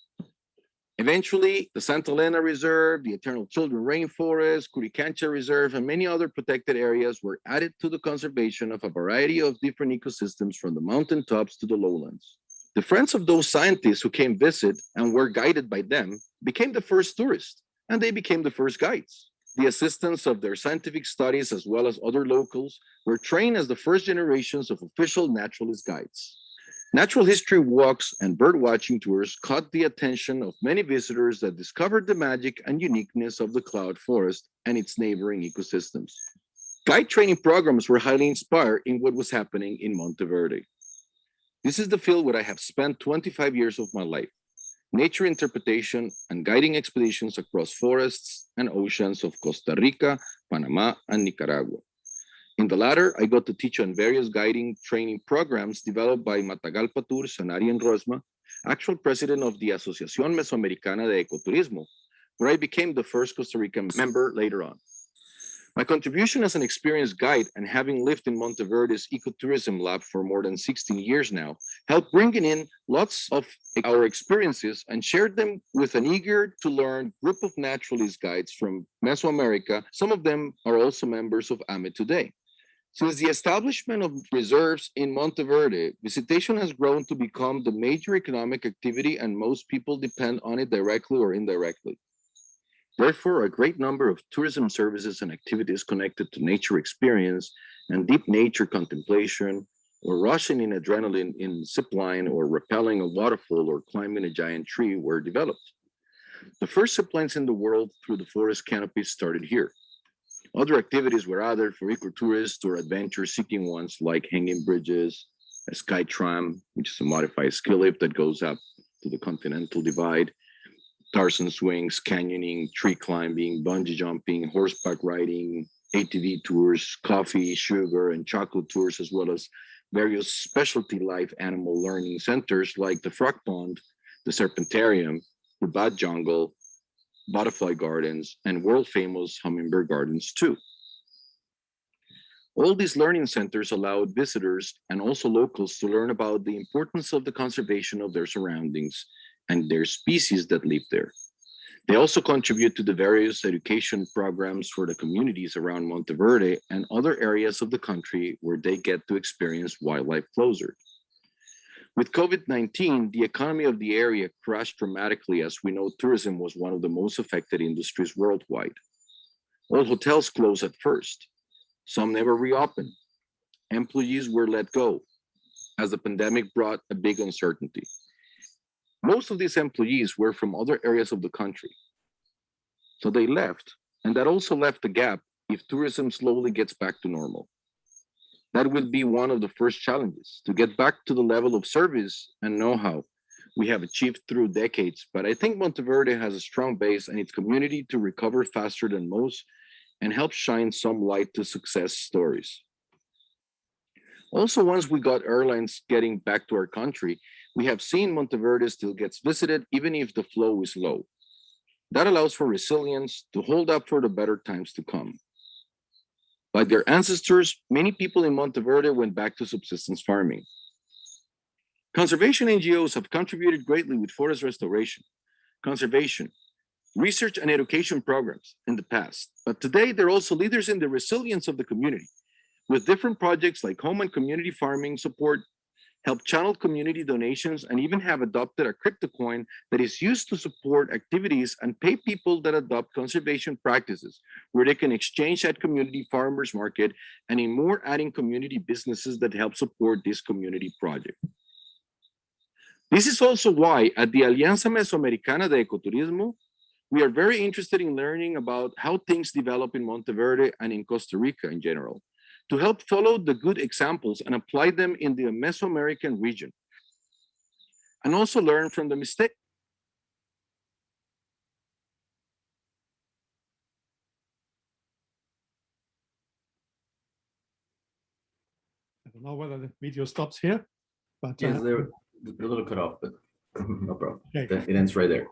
Eventually, the Santa Elena Reserve, the Eternal Children Rainforest, Curicancha Reserve, and many other protected areas were added to the conservation of a variety of different ecosystems from the mountaintops to the lowlands. The friends of those scientists who came visit and were guided by them became the first tourists, and they became the first guides. The assistants of their scientific studies, as well as other locals, were trained as the first generations of official naturalist guides. Natural history walks and bird watching tours caught the attention of many visitors that discovered the magic and uniqueness of the cloud forest and its neighboring ecosystems. Guide training programs were highly inspired in what was happening in Monteverde. This is the field where I have spent 25 years of my life: nature interpretation and guiding expeditions across forests and oceans of Costa Rica, Panama, and Nicaragua. In the latter, I got to teach on various guiding training programs developed by Matagalpa Tours and Ariel Rosma, actual president of the Asociación Mesoamericana de Ecotourismo, where I became the first Costa Rican member later on. My contribution as an experienced guide and having lived in Monteverde's ecotourism lab for more than 16 years now, helped bringing in lots of our experiences and shared them with an eager to learn group of naturalist guides from Mesoamerica. Some of them are also members of AME today. Since the establishment of reserves in Monteverde, visitation has grown to become the major economic activity, and most people depend on it directly or indirectly. Therefore, a great number of tourism services and activities connected to nature experience and deep nature contemplation, or rushing in adrenaline in zipline, or rappelling a waterfall, or climbing a giant tree were developed. The first ziplines in the world through the forest canopies started here. Other activities were added for ecotourists or adventure-seeking ones, like hanging bridges, a sky tram, which is a modified ski lift that goes up to the Continental Divide, Tarzan swings, canyoning, tree climbing, bungee jumping, horseback riding, ATV tours, coffee, sugar, and chocolate tours, as well as various specialty life animal learning centers like the Frog Pond, the Serpentarium, the Bat Jungle, Butterfly Gardens, and world-famous Hummingbird Gardens too. All these learning centers allowed visitors and also locals to learn about the importance of the conservation of their surroundings and their species that live there. They also contribute to the various education programs for the communities around Monteverde and other areas of the country where they get to experience wildlife closer. With COVID-19, the economy of the area crashed dramatically, as we know tourism was one of the most affected industries worldwide. All hotels closed at first. Some never reopened. Employees were let go, as the pandemic brought a big uncertainty. Most of these employees were from other areas of the country. So they left, and that also left a gap if tourism slowly gets back to normal. That will be one of the first challenges, to get back to the level of service and know-how we have achieved through decades. But I think Monteverde has a strong base and its community to recover faster than most and help shine some light to success stories. Also, once we got airlines getting back to our country, we have seen Monteverde still gets visited even if the flow is low. That allows for resilience to hold up for the better times to come. Like their ancestors, many people in Monteverde went back to subsistence farming. Conservation NGOs have contributed greatly with forest restoration, conservation, research and education programs in the past, but today they're also leaders in the resilience of the community, with different projects like home and community farming support, help channel community donations, and even have adopted a crypto coin that is used to support activities and pay people that adopt conservation practices, where they can exchange at community farmers market, and in more adding community businesses that help support this community project. This is also why at the Alianza Mesoamericana de Ecoturismo, we are very interested in learning about how things develop in Monteverde and in Costa Rica in general, to help follow the good examples and apply them in the Mesoamerican region, and also learn from the mistakes. I don't know whether the video stops here, but Yes, they're a little cut off, but no problem. okay. It ends right there.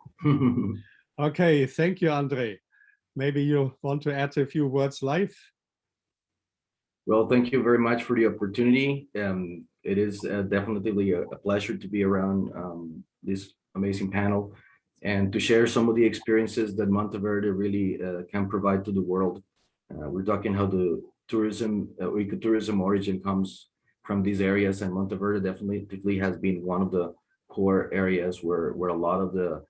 Okay, thank you, Andre. Maybe you want to add a few words live? Well, thank you very much for the opportunity. It is definitely a pleasure to be around this amazing panel and to share some of the experiences that Monteverde really can provide to the world. We're talking how the tourism, ecotourism origin comes from these areas, and Monteverde definitely has been one of the core areas where a lot of the,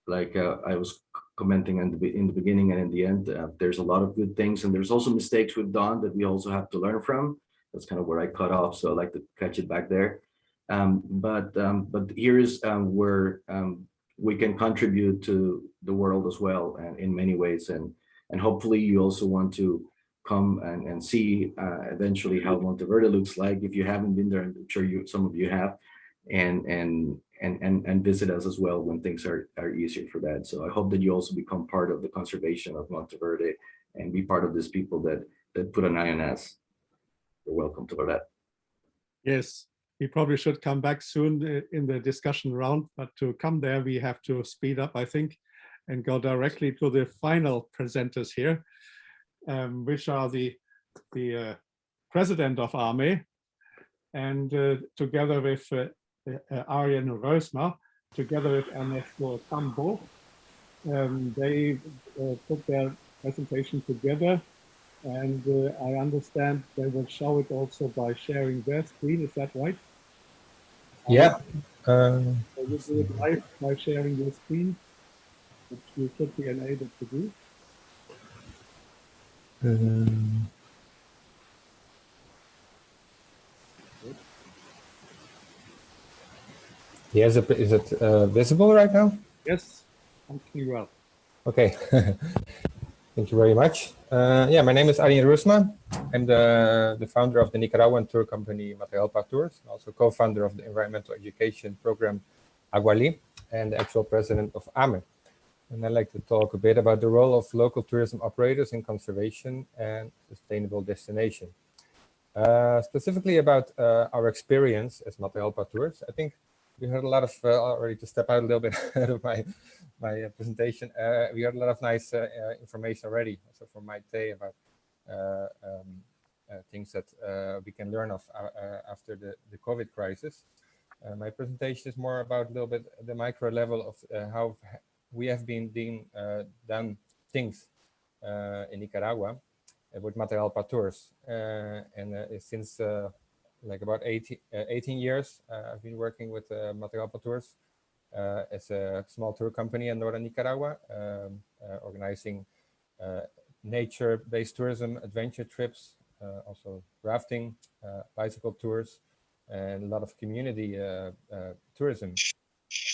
like I was commenting in the beginning and in the end, there's a lot of good things, and there's also mistakes we've done that we also have to learn from. That's kind of where I cut off, so I like to catch it back there. But here is where we can contribute to the world as well, and in many ways, and hopefully you also want to come and see eventually how Monteverde looks like. If you haven't been there, I'm sure some of you have, and visit us as well when things are easier for that. So I hope that you also become part of the conservation of Monteverde and be part of these people that put an eye on us. You're welcome to that. Yes, we probably should come back soon in the discussion round, but to come there, we have to speed up, I think, and go directly to the final presenters here, which are the president of AME, and together with Arjen Reusma, together with Ernesto Tambo. They put their presentation together, and I understand they will show it also by sharing their screen. Is that right? Yeah. So you do it live by sharing your screen, which you should be enabled to do. Yes, is it visible right now? Yes, functioning well. Okay. Thank you very much. Yeah, my name is Arjen Reusma. I'm the founder of the Nicaraguan tour company Matagalpa Tours, also co-founder of the environmental education program Aguali, and the actual president of AME. And I'd like to talk a bit about the role of local tourism operators in conservation and sustainable destination. Specifically about our experience as Matagalpa Tours. I think we heard a lot of, already to step out a little bit out of my presentation, we heard a lot of nice information already, also from Maite about things that we can learn of after the COVID crisis. My presentation is more about a little bit the micro level of how we have been done things in Nicaragua with Matagalpa Tours. And since like about 18 years. I've been working with Matagalpa Tours as a small tour company in northern Nicaragua, organizing nature-based tourism, adventure trips, also rafting, bicycle tours, and a lot of community tourism.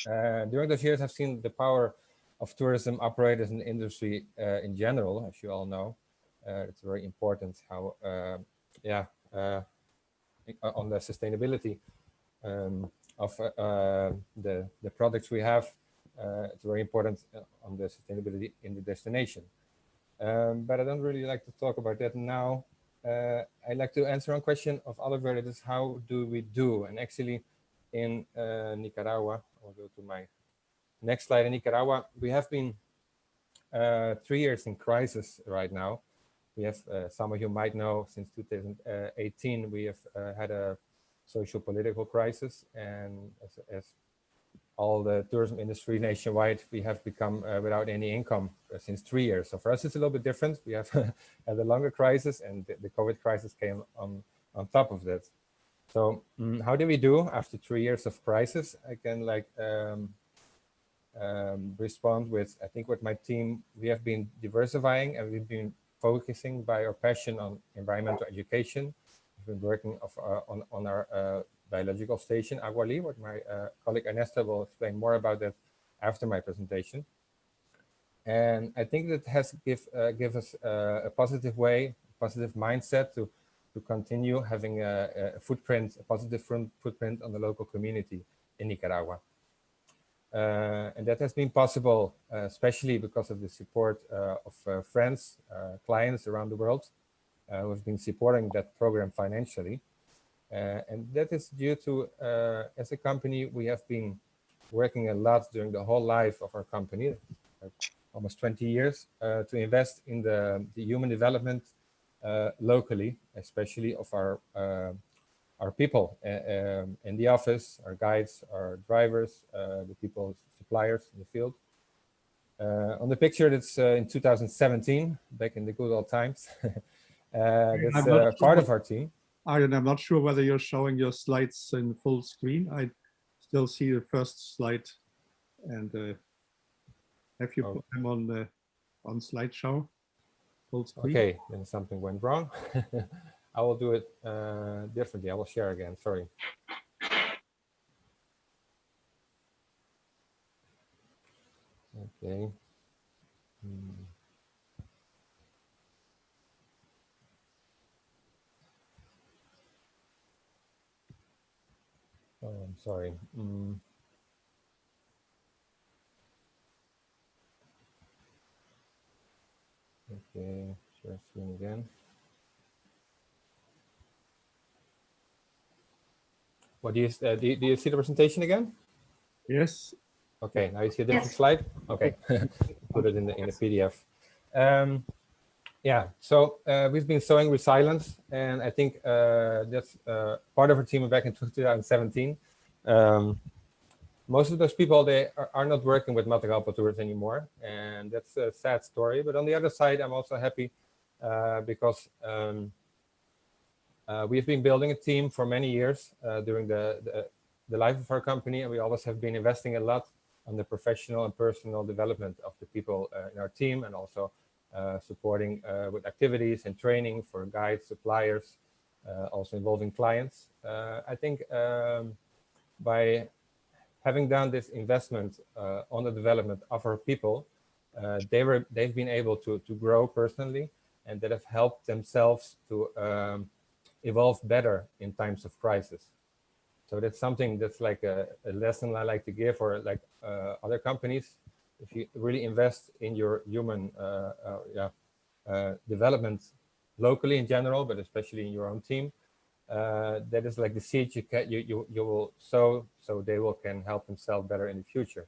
During those years, I've seen the power of tourism operate as an industry in general, as you all know. It's very important how, on the sustainability of the products we have. It's very important on the sustainability in the destination. But I don't really like to talk about that now. I'd like to answer one question of Oliver. That is, how do we do? And actually, in Nicaragua, I'll go to my next slide. In Nicaragua, we have been 3 years in crisis right now. We have, some of you might know, since 2018, we have had a social political crisis, and as all the tourism industry nationwide, we have become without any income since 3 years. So for us, it's a little bit different. We have had a longer crisis, and the COVID crisis came on top of that. So how do we do after 3 years of crisis? I can respond with, I think with my team, we have been diversifying, and we've been focusing by our passion on environmental education. We've been working on our biological station, Aguali, what my colleague Ernesto will explain more about that after my presentation. And I think that has give us a positive way, positive mindset to continue having a positive footprint on the local community in Nicaragua. And that has been possible, especially because of the support of friends, clients around the world who have been supporting that program financially. And that is due to, as a company, we have been working a lot during the whole life of our company, almost 20 years, to invest in the human development locally, especially of our people in the office, our guides, our drivers, the people, suppliers in the field. On the picture, that's in 2017, back in the good old times. That's part of our team. Arjen, I'm not sure whether you're showing your slides in full screen. I still see the first slide, and have you put them on slideshow? Full screen? Okay, then something went wrong. I will do it differently. I will share again. Sorry. Okay. Oh, I'm sorry. Okay, share screen again. What do you see the presentation again? Yes. Okay, now you see a different slide. Okay, put it in the PDF. Yeah, so we've been showing resilience, and I think that's part of our team back in 2017. Most of those people, they are not working with Matagalpa Tours anymore, and that's a sad story. But on the other side, I'm also happy because we've been building a team for many years during the life of our company, and we always have been investing a lot on the professional and personal development of the people in our team, and also supporting with activities and training for guides, suppliers, also involving clients. I think by having done this investment on the development of our people, they've been able to grow personally, and that have helped themselves to evolve better in times of crisis. So that's something that's like a lesson I like to give for like other companies. If you really invest in your human development locally in general, but especially in your own team, that is like the seed you will sow, so they can help themselves better in the future.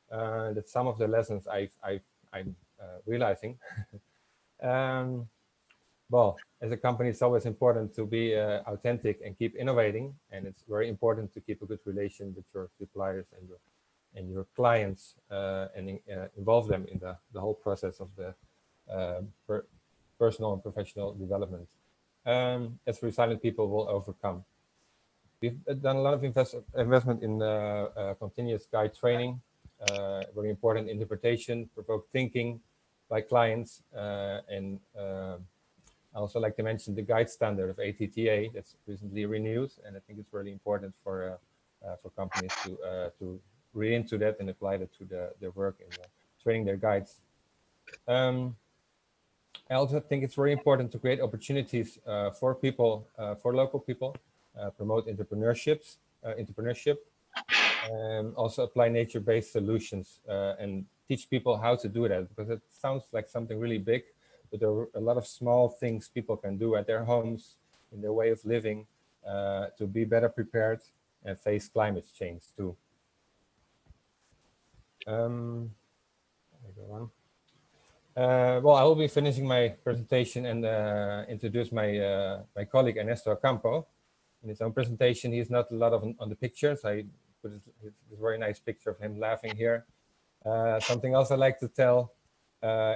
That's some of the lessons I'm realizing. Well, as a company, it's always important to be authentic and keep innovating, and it's very important to keep a good relation with your suppliers and your clients, and involve them in the whole process of the personal and professional development. as resilient people will overcome. We've done a lot of investment in continuous guide training, very important interpretation, provoked thinking by clients, and I also like to mention the guide standard of ATTA that's recently renewed, and I think it's really important for companies to read into that and apply that to their work in training their guides. I also think it's very important to create opportunities for people, for local people, promote entrepreneurship, and also apply nature-based solutions and teach people how to do that, because it sounds like something really big, but there are a lot of small things people can do at their homes, in their way of living, to be better prepared and face climate change too. Well, I will be finishing my presentation and introduce my my colleague Ernesto Ocampo. In his own presentation, he's not a lot on the pictures. I put this very nice picture of him laughing here. Something else I like to tell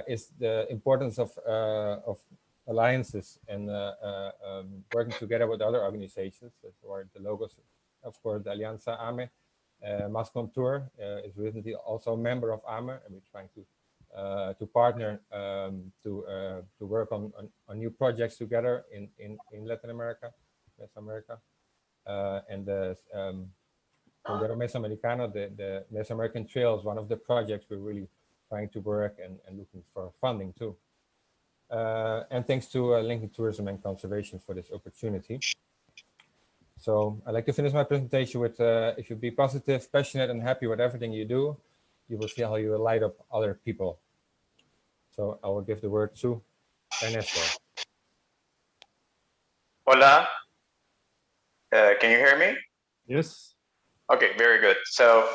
is the importance of alliances and working together with other organizations, or the logos, of course, the Alianza AME. Mascontour is recently also a member of AME, and we're trying to partner to work on new projects together in Latin America, West America, and the Sendero Mesoamericano, the Mesoamerican Trail is one of the projects we're really trying to work and looking for funding too. And thanks to Linking Tourism and Conservation for this opportunity. So I'd like to finish my presentation with, if you be positive, passionate, and happy with everything you do, you will see how you will light up other people. So I will give the word to Ernesto. Hola, can you hear me? Yes. Okay, very good. So,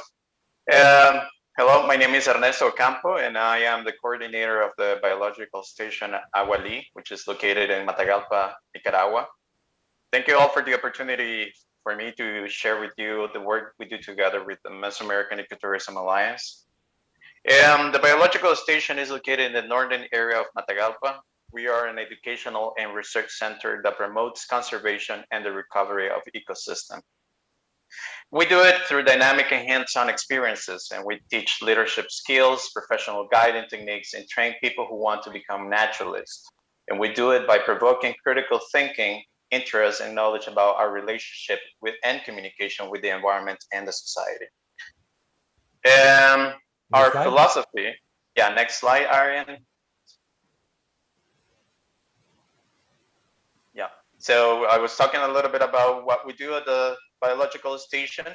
hello, my name is Ernesto Ocampo, and I am the coordinator of the biological station Agualí, which is located in Matagalpa, Nicaragua. Thank you all for the opportunity for me to share with you the work we do together with the Mesoamerican Ecotourism Alliance. The biological station is located in the northern area of Matagalpa. We are an educational and research center that promotes conservation and the recovery of ecosystem. We do it through dynamic and hands-on experiences, and we teach leadership skills, professional guiding techniques, and train people who want to become naturalists. And we do it by provoking critical thinking, interest, and knowledge about our relationship with and communication with the environment and the society. Our philosophy, yeah, next slide, Ariane. Yeah, so I was talking a little bit about what we do at the biological station,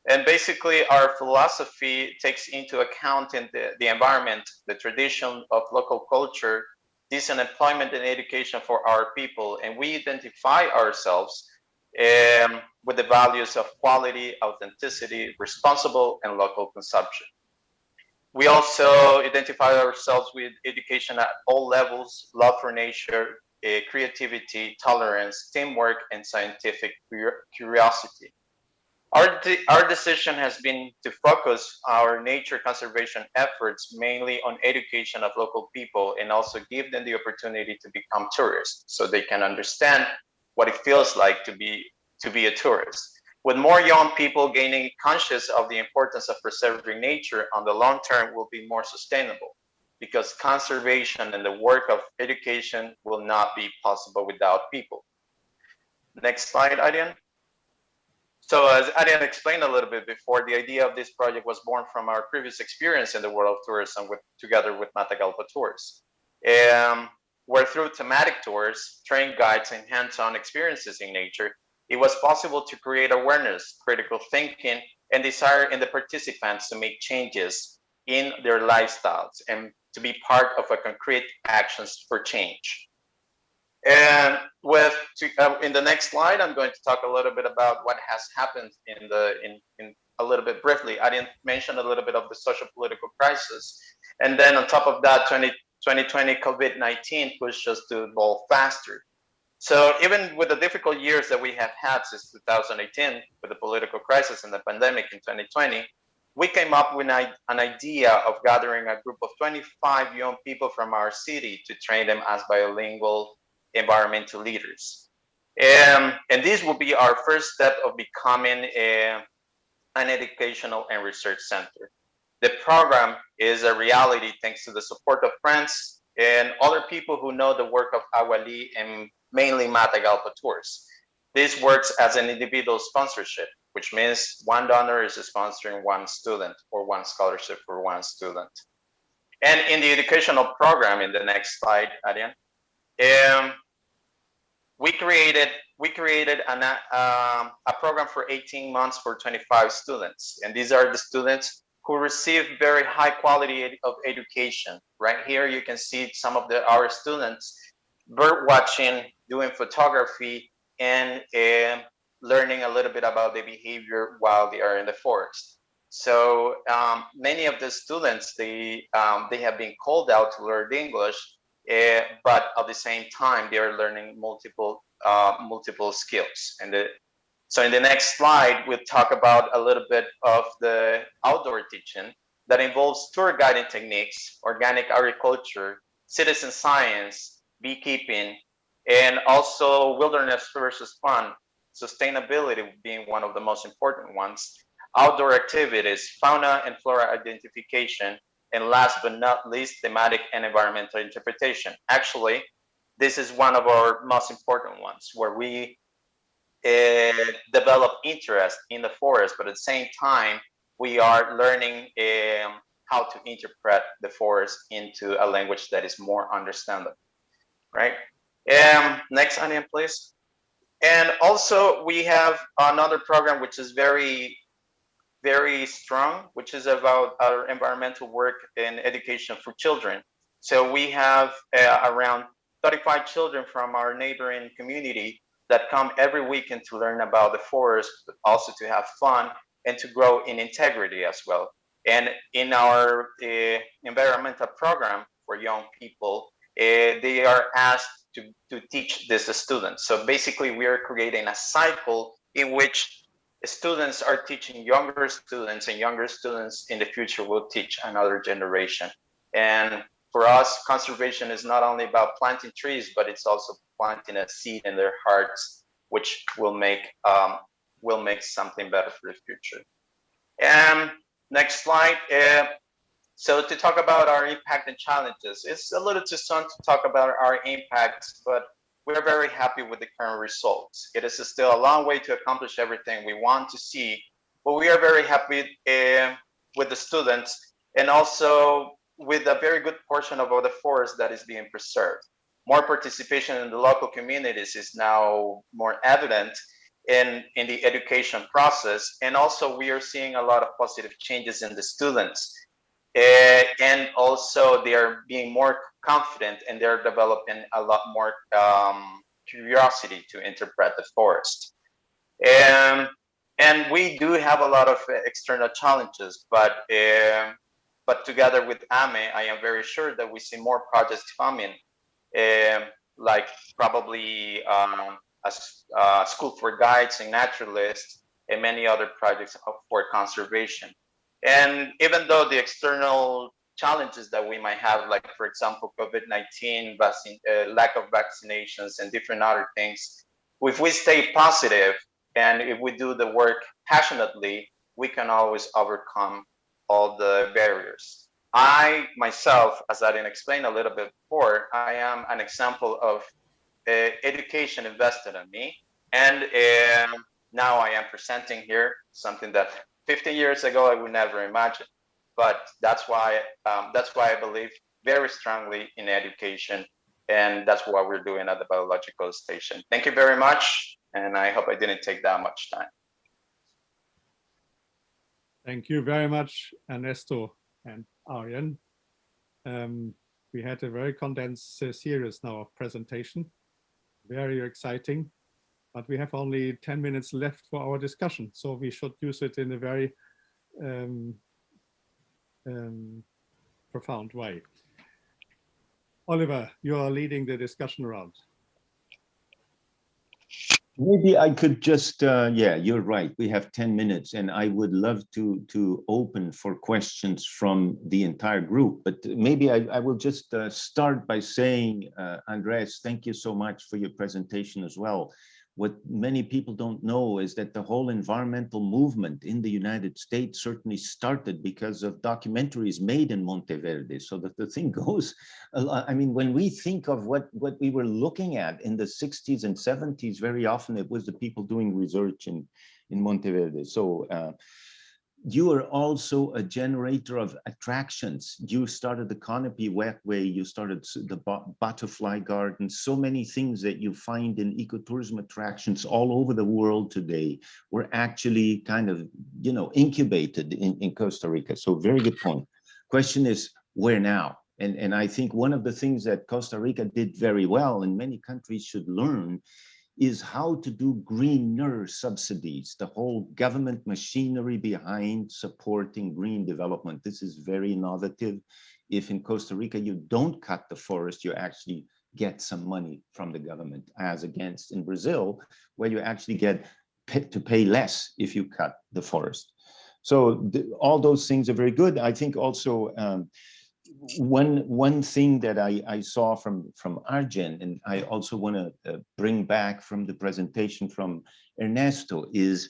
and basically our philosophy takes into account in the environment, the tradition of local culture, decent employment and education for our people, and we identify ourselves with the values of quality, authenticity, responsible, and local consumption. We also identify ourselves with education at all levels, love for nature, creativity, tolerance, teamwork, and scientific curiosity. Our decision has been to focus our nature conservation efforts mainly on education of local people, and also give them the opportunity to become tourists so they can understand what it feels like to be a tourist. With more young people gaining conscious of the importance of preserving nature on the long term will be more sustainable, because conservation and the work of education will not be possible without people. Next slide, Ariane. So as Ariane explained a little bit before, the idea of this project was born from our previous experience in the world of tourism together with Matagalpa Tours. Where through thematic tours, trained guides, and hands-on experiences in nature, it was possible to create awareness, critical thinking, and desire in the participants to make changes in their lifestyles and to be part of a concrete actions for change. And in the next slide, I'm going to talk a little bit about what has happened in a little bit briefly. I didn't mention a little bit of the social political crisis. And then on top of that, 2020 COVID-19 pushed us to evolve faster. So even with the difficult years that we have had since 2018, with the political crisis and the pandemic in 2020, we came up with an idea of gathering a group of 25 young people from our city to train them as bilingual environmental leaders. And this will be our first step of becoming an educational and research center. The program is a reality thanks to the support of friends and other people who know the work of Aguali and mainly Matagalpa Tours. This works as an individual sponsorship, which means one donor is sponsoring one student or one scholarship for one student. And in the educational program, in the next slide, Ariane, we created a program for 18 months for 25 students. And these are the students who receive very high quality of education. Right here, you can see some of our students bird watching, doing photography, and learning a little bit about the behavior while they are in the forest. So many of the students, they have been called out to learn English, but at the same time, they are learning multiple skills. And so in the next slide, we'll talk about a little bit of the outdoor teaching that involves tour guiding techniques, organic agriculture, citizen science, beekeeping, and also wilderness versus fun, sustainability being one of the most important ones, outdoor activities, fauna and flora identification, and last but not least, thematic and environmental interpretation. Actually, this is one of our most important ones, where we develop interest in the forest, but at the same time, we are learning how to interpret the forest into a language that is more understandable, right? Next, Anian, please. And also, we have another program which is very, very strong, which is about our environmental work in education for children. So we have around 35 children from our neighboring community that come every weekend to learn about the forest, but also to have fun and to grow in integrity as well. And in our environmental program for young people, they are asked to teach this to students. So basically, we are creating a cycle in which students are teaching younger students, and younger students in the future will teach another generation. And for us, conservation is not only about planting trees, but it's also planting a seed in their hearts, which will make something better for the future. And next slide. So to talk about our impact and challenges, it's a little too soon to talk about our impacts, but we're very happy with the current results. It is still a long way to accomplish everything we want to see, but we are very happy with the students, and also with a very good portion of the forest that is being preserved. More participation in the local communities is now more evident in the education process. And also we are seeing a lot of positive changes in the students. And also they are being more confident, and they're developing a lot more curiosity to interpret the forest. And we do have a lot of external challenges, but together with AME, I am very sure that we see more projects coming, like probably a school for guides and naturalists, and many other projects for conservation. And even though the external challenges that we might have, like for example, COVID-19, lack of vaccinations and different other things, if we stay positive and if we do the work passionately, we can always overcome all the barriers. I myself, as I didn't explain a little bit before, I am an example of education invested in me. And now I am presenting here something that 50 years ago I would never imagine. But that's why I believe very strongly in education, and that's what we're doing at the biological station. Thank you very much, and I hope I didn't take that much time. Thank you very much, Ernesto and Arjen. We had a very condensed series now of presentation, very exciting, but we have only 10 minutes left for our discussion, so we should use it in a very profound way. Oliver, you are leading the discussion round. Maybe I could just, yeah, you're right. We have 10 minutes, and I would love to open for questions from the entire group. But maybe I will just start by saying, Andres, thank you so much for your presentation as well. what many people don't know is that the whole environmental movement in the United States certainly started because of documentaries made in Monteverde. So that the thing goes, I mean, when we think of what we were looking at in the 60s and 70s, very often it was the people doing research in Monteverde. So you are also a generator of attractions. You started the Canopy Walkway, you started the Butterfly Garden, so many things that you find in ecotourism attractions all over the world today were actually kind of, you know, incubated in Costa Rica. So very good point. Question is, where now? And I think one of the things that Costa Rica did very well, and many countries should learn, is how to do greener subsidies, the whole government machinery behind supporting green development. This is very innovative. If in Costa Rica you don't cut the forest, you actually get some money from the government, as against in Brazil, where you actually get to pay less if you cut the forest. So all those things are very good. I think also one thing that I saw from Arjen, and I also want to bring back from the presentation from Ernesto, is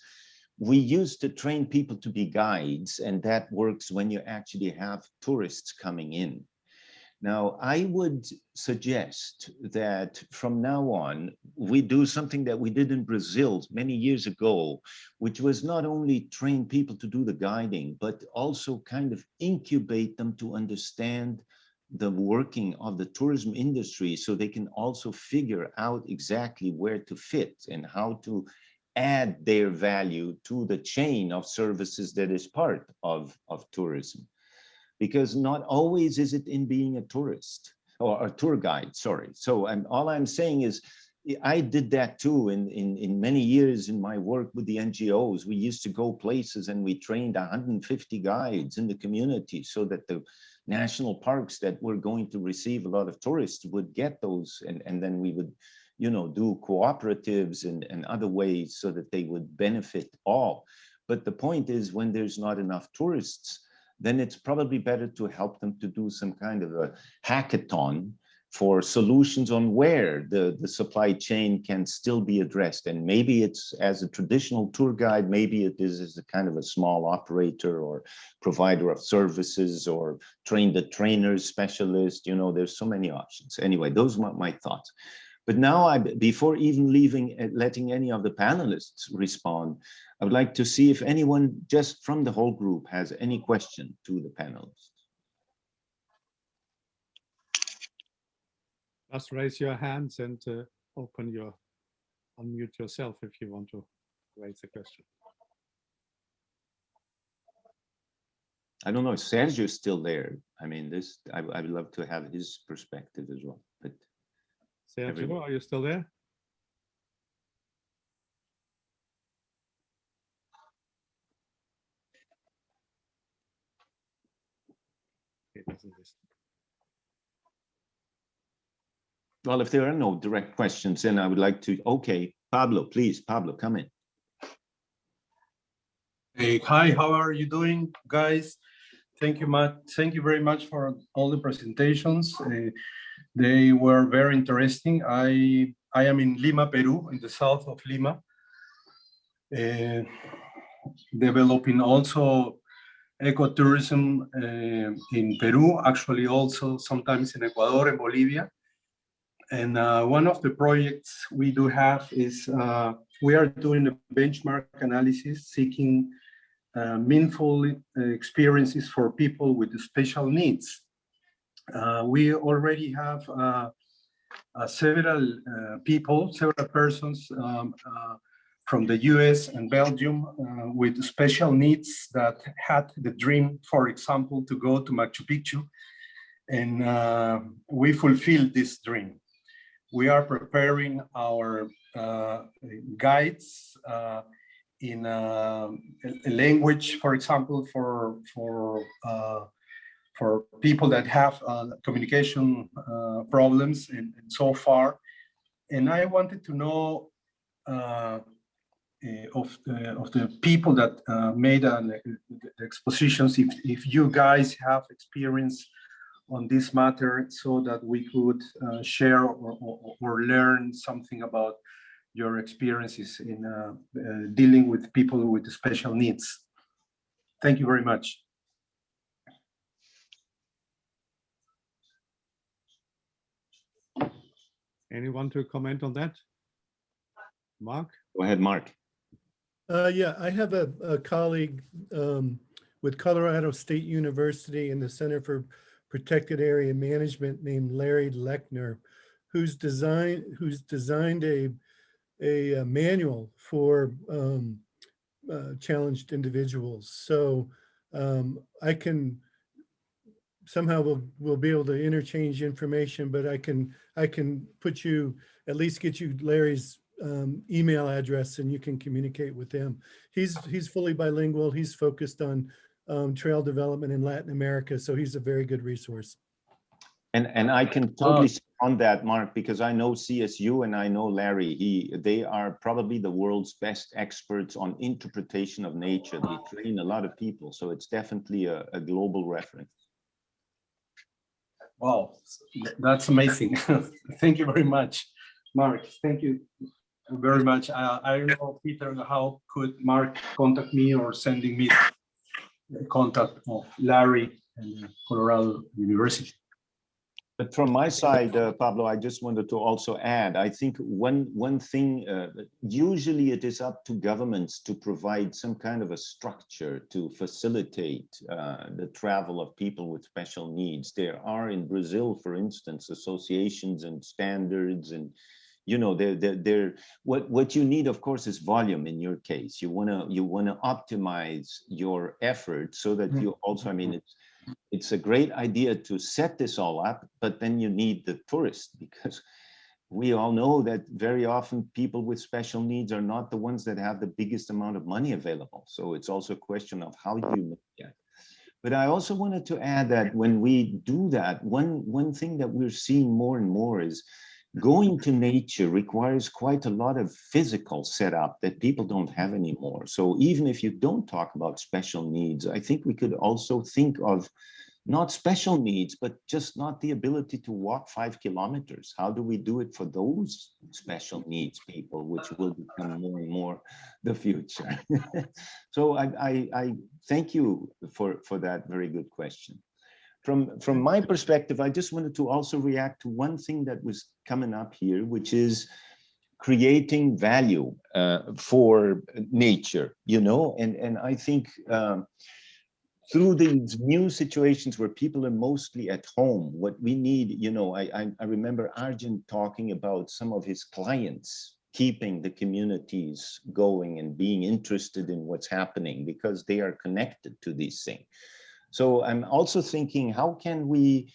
we used to train people to be guides, and that works when you actually have tourists coming in. Now, I would suggest that from now on, we do something that we did in Brazil many years ago, which was not only train people to do the guiding, but also kind of incubate them to understand the working of the tourism industry, so they can also figure out exactly where to fit and how to add their value to the chain of services that is part of tourism. Because not always is it in being a tourist or a tour guide, sorry. So all I'm saying is, I did that too in many years in my work with the NGOs. We used to go places and we trained 150 guides in the community so that the national parks that were going to receive a lot of tourists would get those, and then we would, you know, do cooperatives and other ways so that they would benefit all. But the point is, when there's not enough tourists, then it's probably better to help them to do some kind of a hackathon for solutions on where the supply chain can still be addressed. And maybe it's as a traditional tour guide, maybe it is as a kind of a small operator or provider of services, or train the trainers specialist. You know, there's so many options. Anyway, those are my thoughts. But now, before even letting any of the panelists respond, I would like to see if anyone just from the whole group has any question to the panelists. Just raise your hands and unmute yourself if you want to raise a question. I don't know if Sergio is still there. I mean, I would love to have his perspective as well. But Sergio, are you still there? It doesn't listen. Well, if there are no direct questions, then I would like to, okay, Pablo, please, Pablo, come in. Hey, hi, how are you doing, guys? Thank you very much for all the presentations. They were very interesting. I am in Lima, Peru, in the south of Lima, developing also ecotourism in Peru, actually also sometimes in Ecuador and Bolivia. And one of the projects we do have is we are doing a benchmark analysis seeking meaningful experiences for people with special needs. We already have several persons from the US and Belgium with special needs that had the dream, for example, to go to Machu Picchu, and we fulfilled this dream. We are preparing our guides in a language, for example, for people that have communication problems and so far. And I wanted to know of the people that made the expositions, if you guys have experience on this matter, so that we could share or learn something about your experiences in dealing with people with special needs. Thank you very much. Anyone to comment on that? Mark? Go ahead, Mark. Yeah, I have a colleague with Colorado State University in the Center for Protected Area Management named Larry Lechner, who's designed a manual for challenged individuals. So I can somehow we'll be able to interchange information, but I can put you, at least get you Larry's email address and you can communicate with him. He's fully bilingual. He's focused on trail development in Latin America. So he's a very good resource. And I can totally on that, Mark, because I know CSU and I know Larry. They are probably the world's best experts on interpretation of nature. They train a lot of people. So it's definitely a global reference. Wow, that's amazing. Thank you very much, Mark. Thank you very much. I don't know, Peter, how could Mark contact me or sending me the contact of Larry and Colorado University? But from my side, Pablo, I just wanted to also add, I think one thing, usually it is up to governments to provide some kind of a structure to facilitate the travel of people with special needs. There are in Brazil, for instance, associations and standards, and you know, what you need, of course, is volume. In your case, you wanna optimize your effort so that you also, I mean, it's a great idea to set this all up, but then you need the tourists, because we all know that very often people with special needs are not the ones that have the biggest amount of money available. So it's also a question of how do you make that. But I also wanted to add that when we do that, one thing that we're seeing more and more is going to nature requires quite a lot of physical setup that people don't have anymore. So even if you don't talk about special needs, I think we could also think of not special needs, but just not the ability to walk 5 kilometers. How do we do it for those special needs people, which will become more and more the future? So I thank you for that very good question. From my perspective, I just wanted to also react to one thing that was coming up here, which is creating value for nature, you know, and I think through these new situations where people are mostly at home, what we need, you know, I remember Arjun talking about some of his clients keeping the communities going and being interested in what's happening because they are connected to these things. So I'm also thinking, how can we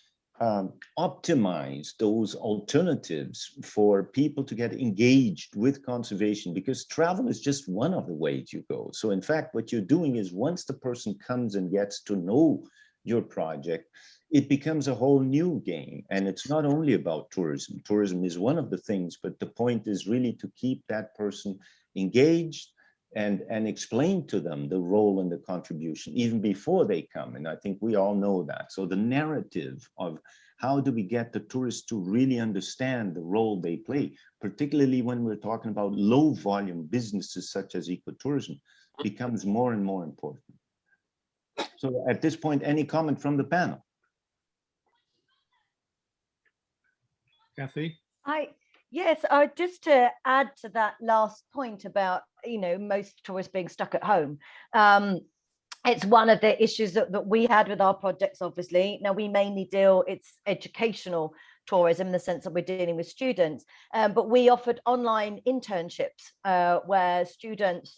optimize those alternatives for people to get engaged with conservation? Because travel is just one of the ways you go. So in fact, what you're doing is once the person comes and gets to know your project, it becomes a whole new game. And it's not only about tourism. Tourism is one of the things, but the point is really to keep that person engaged and explain to them the role and the contribution even before they come. And I think we all know that. So the narrative of how do we get the tourists to really understand the role they play, particularly when we're talking about low volume businesses such as ecotourism, becomes more and more important. So at this point, any comment from the panel? Kathy? Yes, just to add to that last point about, you know, most tourists being stuck at home. It's one of the issues that we had with our projects, obviously. Now, we mainly it's educational tourism in the sense that we're dealing with students, but we offered online internships where students,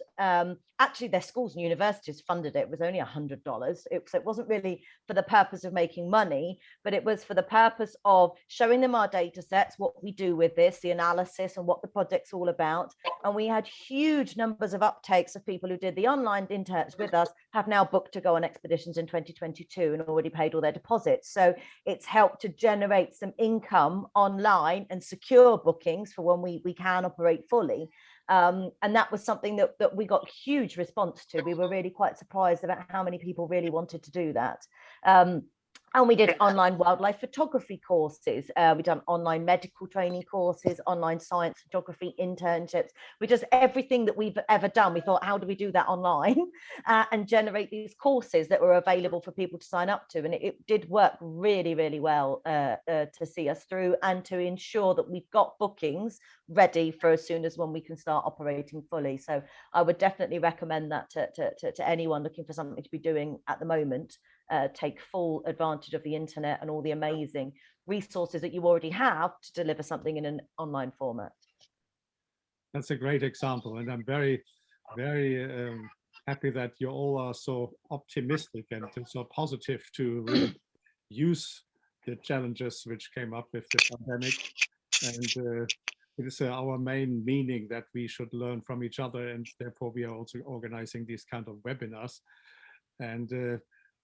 actually their schools and universities funded it. It was only $100. It wasn't really for the purpose of making money, but it was for the purpose of showing them our data sets, what we do with this, the analysis and what the project's all about. And we had huge numbers of uptakes of people who did the online interns with us, have now booked to go on expeditions in 2022 and already paid all their deposits. So it's helped to generate some income online and secure bookings for when we can operate fully. And that was something that we got huge response to. We were really quite surprised about how many people really wanted to do that. And we did online wildlife photography courses. We've done online medical training courses, online science and geography internships. We just everything that we've ever done. We thought, how do we do that online and generate these courses that were available for people to sign up to? And it did work really, really well to see us through and to ensure that we've got bookings ready for as soon as when we can start operating fully. So I would definitely recommend that to anyone looking for something to be doing at the moment. Take full advantage of the internet and all the amazing resources that you already have to deliver something in an online format. That's a great example, and I'm very, very happy that you all are so optimistic and so positive to really use the challenges which came up with the pandemic. And it is our main meaning that we should learn from each other, and therefore we are also organizing these kind of webinars. And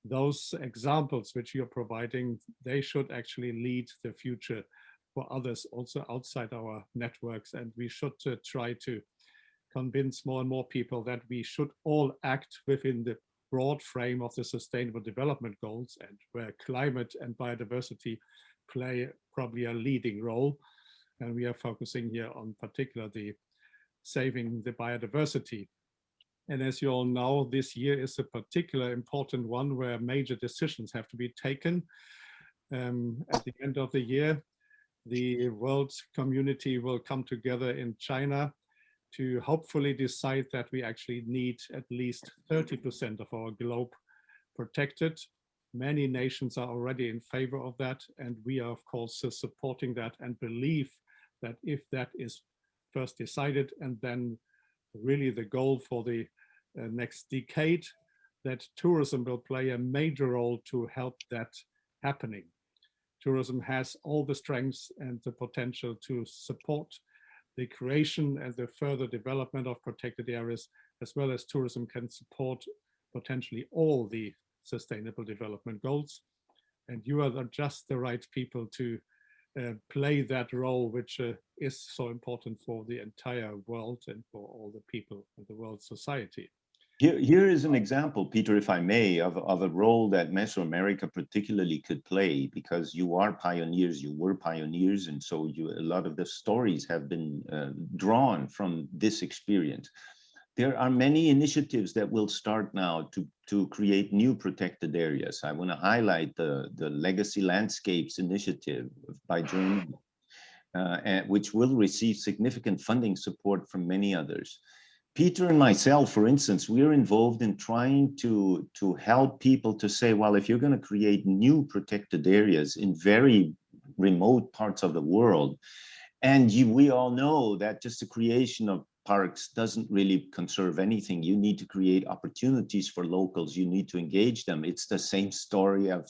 those examples which you're providing, they should actually lead the future for others also outside our networks. And we should try to convince more and more people that we should all act within the broad frame of the Sustainable Development Goals, and where climate and biodiversity play probably a leading role. And we are focusing here on particularly saving the biodiversity. And as you all know, this year is a particular important one where major decisions have to be taken. At the end of the year, the world community will come together in China to hopefully decide that we actually need at least 30% of our globe protected. Many nations are already in favor of that, and we are of course supporting that and believe that if that is first decided and then really the goal for the next decade, that tourism will play a major role to help that happening. Tourism has all the strengths and the potential to support the creation and the further development of protected areas, as well as tourism can support potentially all the Sustainable Development Goals. And you are just the right people to play that role, which is so important for the entire world and for all the people in the world society. Here is an example, Peter, if I may, of a role that Mesoamerica particularly could play, because you are pioneers, you were pioneers, and so a lot of the stories have been drawn from this experience. There are many initiatives that will start now to create new protected areas. I want to highlight the Legacy Landscapes initiative by Germany, which will receive significant funding support from many others. Peter and myself, for instance, we're involved in trying to help people to say, well, if you're going to create new protected areas in very remote parts of the world, and we all know that just the creation of parks doesn't really conserve anything. You need to create opportunities for locals. You need to engage them. It's the same story of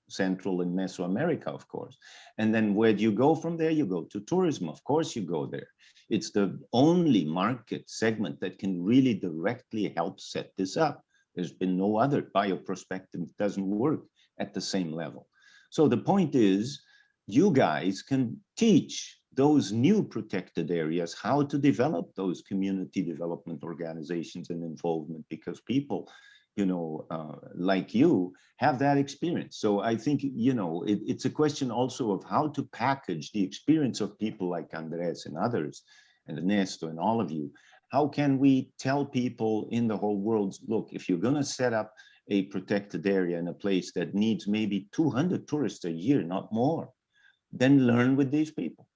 Central and Mesoamerica, of course. And then where do you go from there? You go to tourism. Of course, you go there. It's the only market segment that can really directly help set this up. There's been no other. Bioprospecting doesn't work at the same level. So the point is, you guys can teach those new protected areas how to develop those community development organizations and involvement, because people, like you, have that experience. So I think, it's a question also of how to package the experience of people like Andres and others, and Ernesto and all of you. How can we tell people in the whole world, look, if you're going to set up a protected area in a place that needs maybe 200 tourists a year, not more, then learn with these people.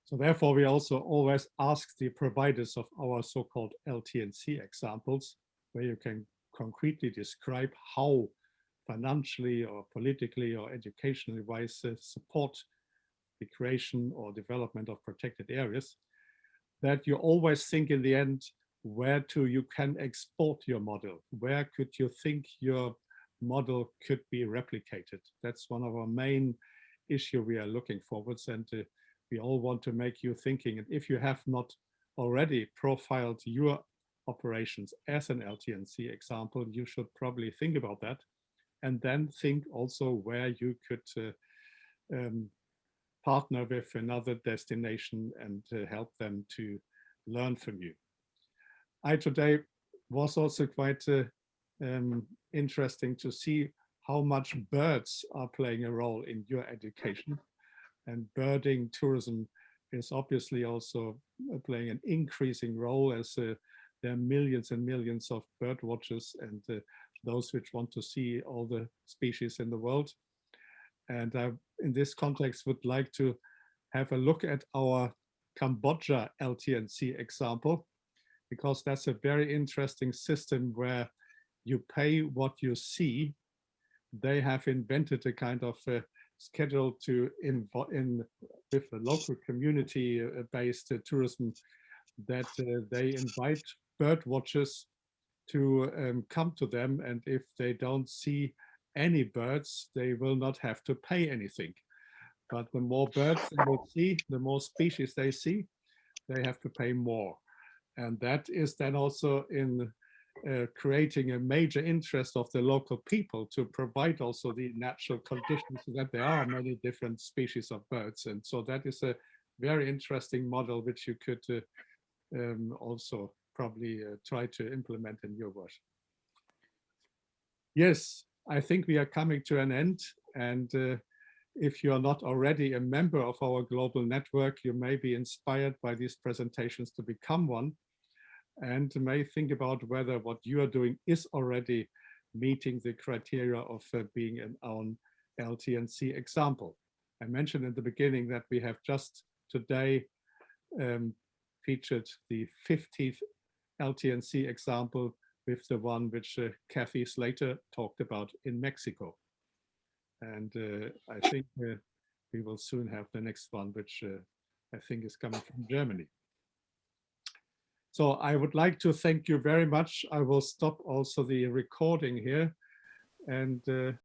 So therefore, we also always ask the providers of our so-called LT&C examples, where you can concretely describe how financially or politically or educationally wise support the creation or development of protected areas, that you always think in the end, where you can export your model, where could you think your model could be replicated. That's one of our main issue we are looking forwards, and we all want to make you thinking. And if you have not already profiled your operations as an LT&C example, you should probably think about that, and then think also where you could partner with another destination and help them to learn from you. Today was also quite interesting to see how much birds are playing a role in your education. And birding tourism is obviously also playing an increasing role, as there are millions and millions of bird watchers and those which want to see all the species in the world. And I, in this context, would like to have a look at our Cambodia LT&C example, because that's a very interesting system where you pay what you see. They have invented a kind of schedule to with the local community-based tourism, that they invite bird watchers to come to them, and if they don't see any birds, they will not have to pay anything. But the more birds they will see, the more species they see, they have to pay more. And that is then also in creating a major interest of the local people to provide also the natural conditions so that there are many different species of birds. And so that is a very interesting model which you could also probably try to implement in your work. Yes, I think we are coming to an end, and if you are not already a member of our global network, you may be inspired by these presentations to become one, and may think about whether what you are doing is already meeting the criteria of being an own LT&C example. I mentioned in the beginning that we have just today featured the 50th LT&C example with the one which Kathy Slater talked about in Mexico. And I think we will soon have the next one, which I think is coming from Germany. So I would like to thank you very much. I will stop also the recording here, and